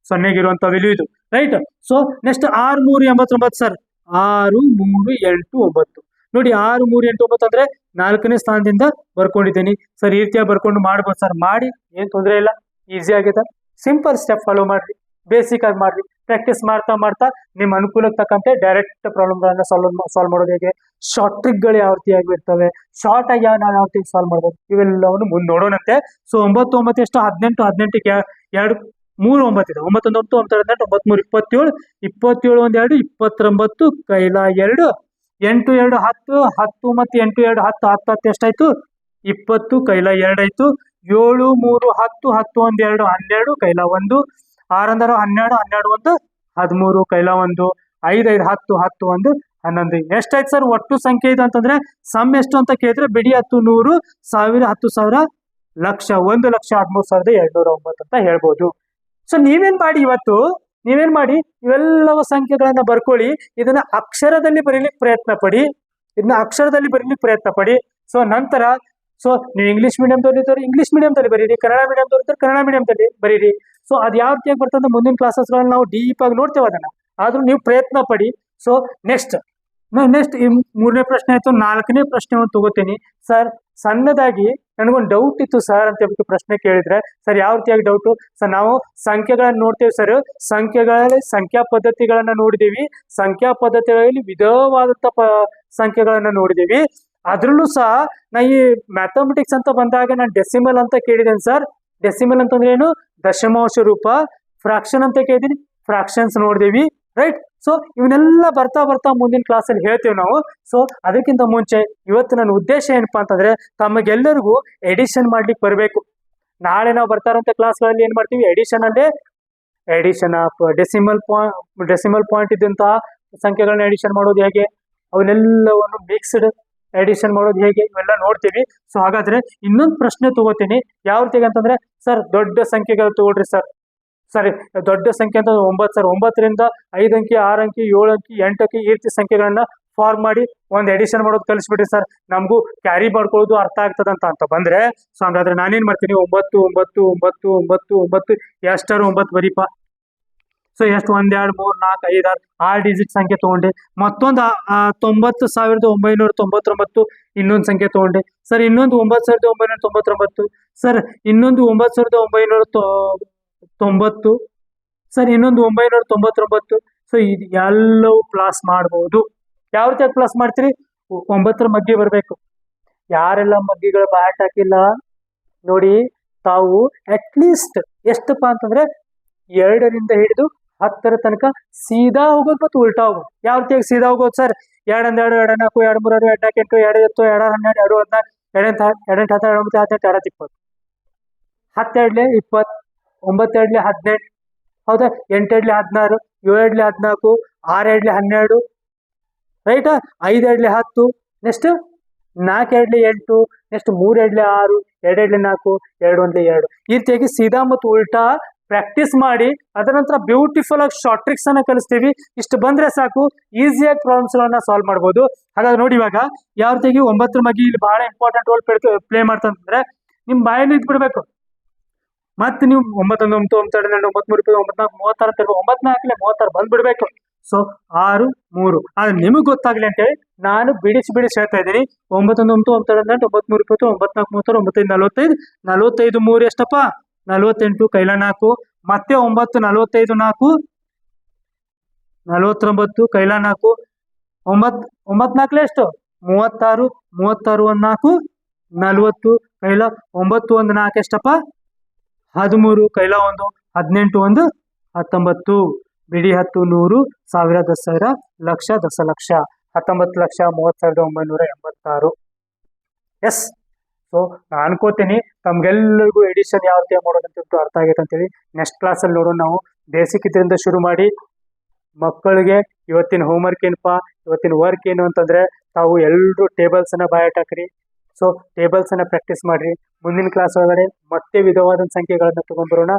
0ಗಿರುವಂತ ವ್ಯಾಲ್ಯೂ ಇದು. ರೈಟ್. So next 6, 3, 89 sir. 6, 3, 8, 9 ನೋಡಿ. 6, 3, 8, 9 ಅಂದ್ರೆ 4ನೇ ಸ್ಥಾನದಿಂದ ಬರ್ಕೊಂಡಿದ್ದೀನಿ. ಸರ್ ಈ ರೀತಿಯಾಗಿ ಬರ್ಕೊಂಡು ಮಾಡ್ಬೋದು ಸರ್. ಮಾಡಿ, ಏನ್ ತೊಂದರೆ ಇಲ್ಲ, ಈಸಿ ಆಗಿದೆ. ಸಿಂಪಲ್ ಸ್ಟೆಪ್ ಫಾಲೋ ಮಾಡ್ರಿ, ಬೇಸಿಕ್ ಆಗಿ ಮಾಡ್ರಿ. ಪ್ರಾಕ್ಟೀಸ್ ಮಾಡ್ತಾ ಮಾಡ್ತಾ ನಿಮ್ಮ ಅನುಕೂಲಕ್ಕೆ ತಕ್ಕಂತೆ ಡೈರೆಕ್ಟ್ ಪ್ರಾಬ್ಲಮ್ಗಳನ್ನ ಸಾಲ್ವ್ ಮಾಡೋದು ಹೇಗೆ, ಶಾರ್ಟ್ ಟ್ರಿಕ್ಗಳು ಯಾವ ರೀತಿಯಾಗಿ ಇರ್ತವೆ, ಶಾರ್ಟ್ ಆಗಿ ನಾವು ಯಾವ ರೀತಿ ಸಾಲ್ವ್ ಮಾಡ್ಬೋದು, ಇವೆಲ್ಲವನ್ನು ಮುಂದೆ ನೋಡೋಣಂತೆ. ಸೊ 9, 9 ಎಷ್ಟು? 18, 18ಕ್ಕೆ 2, 3 9 ಇದೆ. 9, 9, 9, 18, 9, 3, 27, 27 1 2, 29 ಕೈಲ 2, 8 2 10, 10 ಮತ್ತು 8 2 10, 10 10 ಎಷ್ಟಾಯ್ತು? 20 ಕೈಲ 2 ಆಯ್ತು. 7 3 10, 10 1 2 12 ಕೈಲ 1, 6 12 12 1 13 ಕೈಲ 1, 5 5 10 10 1 11. ಎಷ್ಟಾಯ್ತು ಸರ್ ಒಟ್ಟು ಸಂಖ್ಯೆ ಇದು ಅಂತಂದ್ರೆ? ಸಮ್ ಎಷ್ಟು ಅಂತ ಕೇಳಿದ್ರೆ ಬಿಡಿ 10 100 1000 10,000 ಲಕ್ಷ 1,13,209 ಅಂತ ಹೇಳ್ಬೋದು. ಸೊ ನೀವೇನ್ ಮಾಡಿ ಇವೆಲ್ಲವ ಸಂಖ್ಯೆಗಳನ್ನ ಬರ್ಕೊಳ್ಳಿ. ಇದನ್ನ ಅಕ್ಷರದಲ್ಲಿ ಬರೀಲಿಕ್ಕೆ ಪ್ರಯತ್ನ ಪಡಿ. ಸೊ ನಂತರ ನೀವು ಇಂಗ್ಲಿಷ್ ಮೀಡಿಯಂದವ್ರು ಇಂಗ್ಲಿಷ್ ಮೀಡಿಯಂದಲ್ಲಿ ಬರೀರಿ, ಕನ್ನಡ ಮೀಡಿಯಂದವ್ರು ಕನ್ನಡ ಮೀಡಿಯಂದಲ್ಲಿ ಬರೀರಿ. ಸೊ ಅದು ಯಾವ ರೀತಿಯಾಗಿ ಬರ್ತದೆ ಮುಂದಿನ ಕ್ಲಾಸಸ್ಗಳನ್ನ ನಾವು ಡೀಪ್ ಆಗಿ ನೋಡ್ತೇವೆ ಅದನ್ನ. ಆದ್ರೂ ನೀವು ಪ್ರಯತ್ನ ಪಡಿ. ಸೊ ನೆಕ್ಸ್ಟ್ ಈ 3ನೇ ಪ್ರಶ್ನೆ ಆಯ್ತು. 4ನೇ ಪ್ರಶ್ನೆ ಒಂದು ತಗೋತೀನಿ ಸರ್. ಸಣ್ಣದಾಗಿ ನನಗೊಂದು ಡೌಟ್ ಇತ್ತು ಸರ್ ಅಂತ ಹೇಳ್ಬಿಟ್ಟು ಪ್ರಶ್ನೆ ಕೇಳಿದ್ರೆ, ಸರ್ ಯಾವ ರೀತಿಯಾಗಿ ಡೌಟು? ಸರ್ ನಾವು ಸಂಖ್ಯೆಗಳನ್ನ ನೋಡ್ತೇವೆ ಸರ್, ಸಂಖ್ಯೆಗಳಲ್ಲಿ ಸಂಖ್ಯಾ ಪದ್ಧತಿಗಳನ್ನ ನೋಡಿದೀವಿ, ಸಂಖ್ಯಾ ಪದ್ಧತಿಗಳಲ್ಲಿ ವಿಧವಾದಂತ ಸಂಖ್ಯೆಗಳನ್ನ ನೋಡಿದೀವಿ. ಅದ್ರಲ್ಲೂ ಸಹ ನಾ ಈ ಮ್ಯಾಥಮೆಟಿಕ್ಸ್ ಅಂತ ಬಂದಾಗ ನಾನು ಡೆಸಿಮಲ್ ಅಂತ ಕೇಳಿದ್ದೇನೆ ಸರ್. ಡೆಸಿಮಲ್ ಅಂತಂದ್ರೆ ಏನು? ದಶಮಾಂಶ ರೂಪ. ಫ್ರಾಕ್ಷನ್ ಅಂತ ಕೇಳಿದೀನಿ, ಫ್ರಾಕ್ಷನ್ಸ್ ನೋಡಿದೀವಿ. ರೈಟ್. ಸೊ ಇವನ್ನೆಲ್ಲ ಬರ್ತಾ ಮುಂದಿನ ಕ್ಲಾಸಲ್ಲಿ ಹೇಳ್ತೇವೆ ನಾವು. ಸೊ ಅದಕ್ಕಿಂತ ಮುಂಚೆ ಇವತ್ತು ನನ್ನ ಉದ್ದೇಶ ಏನಪ್ಪಾ ಅಂತಂದ್ರೆ ತಮಗೆಲ್ಲರಿಗೂ ಎಡಿಷನ್ ಮಾಡ್ಲಿಕ್ಕೆ ಬರಬೇಕು. ನಾಳೆ ನಾವು ಬರ್ತಾ ಇರೋಂಥ ಕ್ಲಾಸ್ಗಳಲ್ಲಿ ಏನ್ ಮಾಡ್ತೀವಿ? ಎಡಿಷನ್ ಆಫ್ ಡೆಸಿಮಲ್ ಪಾಯಿಂಟ್ ಇದ್ದಂತಹ ಸಂಖ್ಯೆಗಳನ್ನ ಎಡಿಷನ್ ಮಾಡೋದು ಹೇಗೆ, ಅವನ್ನೆಲ್ಲವನ್ನು ಮಿಕ್ಸ್ಡ್ ಎಡಿಷನ್ ಮಾಡೋದು ಹೇಗೆ, ಇವೆಲ್ಲ ನೋಡ್ತೀವಿ. ಸೊ ಹಾಗಾದ್ರೆ ಇನ್ನೊಂದು ಪ್ರಶ್ನೆ ತಗೋತೀನಿ. ಯಾವ ರೀತಿಗೆ ಅಂತಂದ್ರೆ, ಸರ್ ದೊಡ್ಡ ಸಂಖ್ಯೆಗಳು ತಗೊಳ್ರಿ ಸರ್. ಸರಿ, ದೊಡ್ಡ ಸಂಖ್ಯೆ ಅಂತ 9 ಸರ್. 9ರಿಂದ 5 ಅಂಕಿ 6 ಅಂಕಿ 7 ಅಂಕಿ 8 ಅಂಕಿ ಈ ರೀತಿ ಸಂಖ್ಯೆಗಳನ್ನ ಫಾರ್ಮ್ ಮಾಡಿ ಒಂದು ಎಡಿಷನ್ ಮಾಡೋದು ಕಲಿಸ್ಬಿಟ್ರಿ ಸರ್. ನಮಗೂ ಕ್ಯಾರಿ ಮಾಡ್ಕೊಳ್ಳೋದು ಅರ್ಥ ಆಗ್ತದಂತ ಬಂದ್ರೆ, ಸೊ ಹಂಗಾದ್ರೆ ನಾನೇನ್ ಮಾಡ್ತೀನಿ? 9 9 9 9 9 ಎಷ್ಟಾರು 9 ಬರೀಪ. ಸೊ ಎಷ್ಟು? 1 2 3 4 5 6 ಡಿಜಿಟ್ ಸಂಖ್ಯೆ ತಗೊಂಡೆ. ಮತ್ತೊಂದು 90,999 ಇನ್ನೊಂದು ಸಂಖ್ಯೆ ತಗೊಂಡೆ ಸರ್. ಇನ್ನೊಂದು 9,999 ಸರ್. ಇನ್ನೊಂದು 9,990 ಸರ್. ಇನ್ನೊಂದು 999. ಸೊ ಇದು ಎಲ್ಲವೂ ಪ್ಲಸ್ ಮಾಡ್ಬೋದು. ಯಾವ ರೀತಿಯಾಗಿ ಪ್ಲಸ್ ಮಾಡ್ತೀರಿ? 9ರ ಮಧ್ಯೆ ಬರಬೇಕು. ಯಾರೆಲ್ಲ ಮಗ್ಗಿಗಳು ಬ್ಯಾಟ್ ಹಾಕಿಲ್ಲ ನೋಡಿ, ತಾವು ಅಟ್ಲೀಸ್ಟ್ ಎಷ್ಟಪ್ಪ ಅಂತಂದ್ರೆ 2ರಿಂದ ಹಿಡಿದು 10ರ ತನಕ ಸೀದಾ ಹೋಗೋದು ಮತ್ತು ಉಲ್ಟಾ ಹೋಗೋದು. ಯಾವ ರೀತಿಯಾಗಿ ಸೀದಾ ಹೋಗೋದು ಸರ್? 2 1 2 2 4 2 3 2 4 8 2 7 2 12 2 14 2 14 2 18 2 19 18 18 20 10 2 20 9 2 18 ಹೌದಾ? 8 2 16 7 2 14 6 2 12 ರೈಟಾ? 5 2 10 ನೆಕ್ಸ್ಟ್ 4 2 8 ನೆಕ್ಸ್ಟ್ 3 2 6 2 2 4 2 1 2 ಈ ರೀತಿಯಾಗಿ ಸೀದಾ ಮತ್ತು ಉಲ್ಟಾ ಪ್ರಾಕ್ಟೀಸ್ ಮಾಡಿ ಅದರ ನಂತರ ಬ್ಯೂಟಿಫುಲ್ ಆಗಿ ಶಾರ್ಟ್ ಟ್ರಿಕ್ಸ್ ಅನ್ನ ಕಲಿಸ್ತೀವಿ. ಇಷ್ಟು ಬಂದ್ರೆ ಸಾಕು, ಈಸಿಯಾಗಿ ಪ್ರಾಬ್ಲಮ್ಸ್ ಗಳನ್ನ ಸಾಲ್ವ್ ಮಾಡ್ಬೋದು. ಹಾಗಾದ್ರೆ ನೋಡಿ, ಇವಾಗ ಯಾವ ರೀತಿಯಾಗಿ 9ರ ಮಗ್ಗಿ ಇಲ್ಲಿ ಬಹಳ ಇಂಪಾರ್ಟೆಂಟ್ ರೋಲ್ ಪ್ಲೇ ಮಾಡ್ತಂದ್ರೆ ನಿಮ್ ಬಾಯಲ್ಲಿ ಇದ್ಬಿಡ್ಬೇಕು. ಮತ್ತೆ ನೀವು 9 ಬಂದ್ಬಿಡ್ಬೇಕು. ಸೊ 6 3 ಆದ್ರೆ ನಿಮಗೆ ಗೊತ್ತಾಗ್ಲಿ ಅಂತೇಳಿ ನಾನು ಬಿಡಿಸಿ ಹೇಳ್ತಾ ಇದ್ದೀನಿ. 9 1 9 9 9 3 20 9 3 ಎಷ್ಟಪ್ಪ? 48 ಕೈಲ 4 ಮತ್ತೆ 9 45 4 49 ಕೈಲ 4 9 4 ಎಷ್ಟು? 36 36 1 4 40 ಕೈಲ 9 1 4 ಎಷ್ಟಪ್ಪ? 13 ಕೈಲ 1 18 1 19 ಬಿಡಿ 10 100 1000 10,000 ಲಕ್ಷ 10 ಲಕ್ಷ 19,30,986. ಎಸ್. ಸೊ ನಾನು ಅನ್ಕೋತೀನಿ ತಮ್ಗೆಲ್ಲರಿಗೂ ಎಡಿಷನ್ ಯಾವ ರೀತಿ ಮಾಡೋದಂತ ಅರ್ಥ ಆಗೈತೆ ಅಂತೇಳಿ. ನೆಕ್ಸ್ಟ್ ಕ್ಲಾಸಲ್ಲಿ ನೋಡೋಣ. ನಾವು ಬೇಸಿಕ್ ಇದರಿಂದ ಶುರು ಮಾಡಿ ಮಕ್ಕಳಿಗೆ ಇವತ್ತಿನ ಹೋಮ್ವರ್ಕ್ ಏನಪ್ಪಾ, ಇವತ್ತಿನ ವರ್ಕ್ ಏನು ಅಂತಂದ್ರೆ ತಾವು ಎಲ್ಲರೂ ಟೇಬಲ್ಸನ್ನು ಬಾಯಟ್ ಹಾಕ್ರಿ. ಸೊ ಟೇಬಲ್ಸನ್ನು ಪ್ರಾಕ್ಟೀಸ್ ಮಾಡಿರಿ. ಮುಂದಿನ ಕ್ಲಾಸ್ ಒಳಗಡೆ ಮತ್ತೆ ವಿಧವಾದ ಸಂಖ್ಯೆಗಳನ್ನು ತೊಗೊಂಡ್ಬರೋಣ.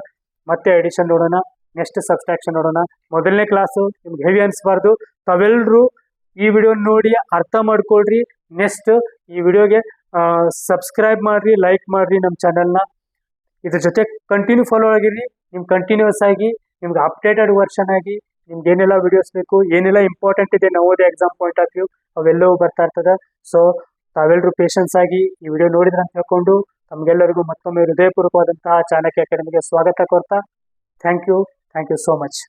ಮತ್ತೆ ಎಡಿಷನ್ ನೋಡೋಣ. ನೆಕ್ಸ್ಟ್ ಸಬ್ಸ್ಟ್ರಾಕ್ಷನ್ ನೋಡೋಣ. ಮೊದಲನೇ ಕ್ಲಾಸು ನಿಮ್ಗೆ ಹೆವಿ ಅನಿಸ್ಬಾರ್ದು. ತಾವೆಲ್ಲರೂ ಈ ವಿಡಿಯೋ ನೋಡಿ ಅರ್ಥ ಮಾಡ್ಕೊಳ್ರಿ. ನೆಕ್ಸ್ಟ್ ಈ ವಿಡಿಯೋಗೆ ಸಬ್ಸ್ಕ್ರೈಬ್ ಮಾಡಿರಿ, ಲೈಕ್ ಮಾಡಿರಿ ನಮ್ಮ ಚಾನಲ್ನ. ಇದ್ರ ಜೊತೆ ಕಂಟಿನ್ಯೂ ಫಾಲೋ ಆಗಿರಿ. ನಿಮ್ಗೆ ಕಂಟಿನ್ಯೂಸ್ ಆಗಿ ನಿಮ್ಗೆ ಅಪ್ಡೇಟೆಡ್ ವರ್ಷನ್ ಆಗಿ ನಿಮ್ಗೆ ಏನೆಲ್ಲ ವಿಡಿಯೋಸ್ ಬೇಕು, ಏನೆಲ್ಲ ಇಂಪಾರ್ಟೆಂಟ್ ಇದೆ Navodaya exam point of view ಅವೆಲ್ಲವೂ ಬರ್ತಾ ಇರ್ತದೆ. ಸೊ ತಾವೆಲ್ಲರೂ ಪೇಷನ್ಸ್ ಆಗಿ ಈ ವಿಡಿಯೋ ನೋಡಿದ್ರೆ ಅಂತ ಹೇಳ್ಕೊಂಡು ತಮಗೆಲ್ಲರಿಗೂ ಮತ್ತೊಮ್ಮೆ ಹೃದಯಪೂರ್ವಕವಾದಂತಹ ಚಾಣಕ್ಯ ಅಕಾಡೆಮಿಗೆ ಸ್ವಾಗತ ಕೋರ್ತಾ ಥ್ಯಾಂಕ್ ಯು ಸೋ ಮಚ್.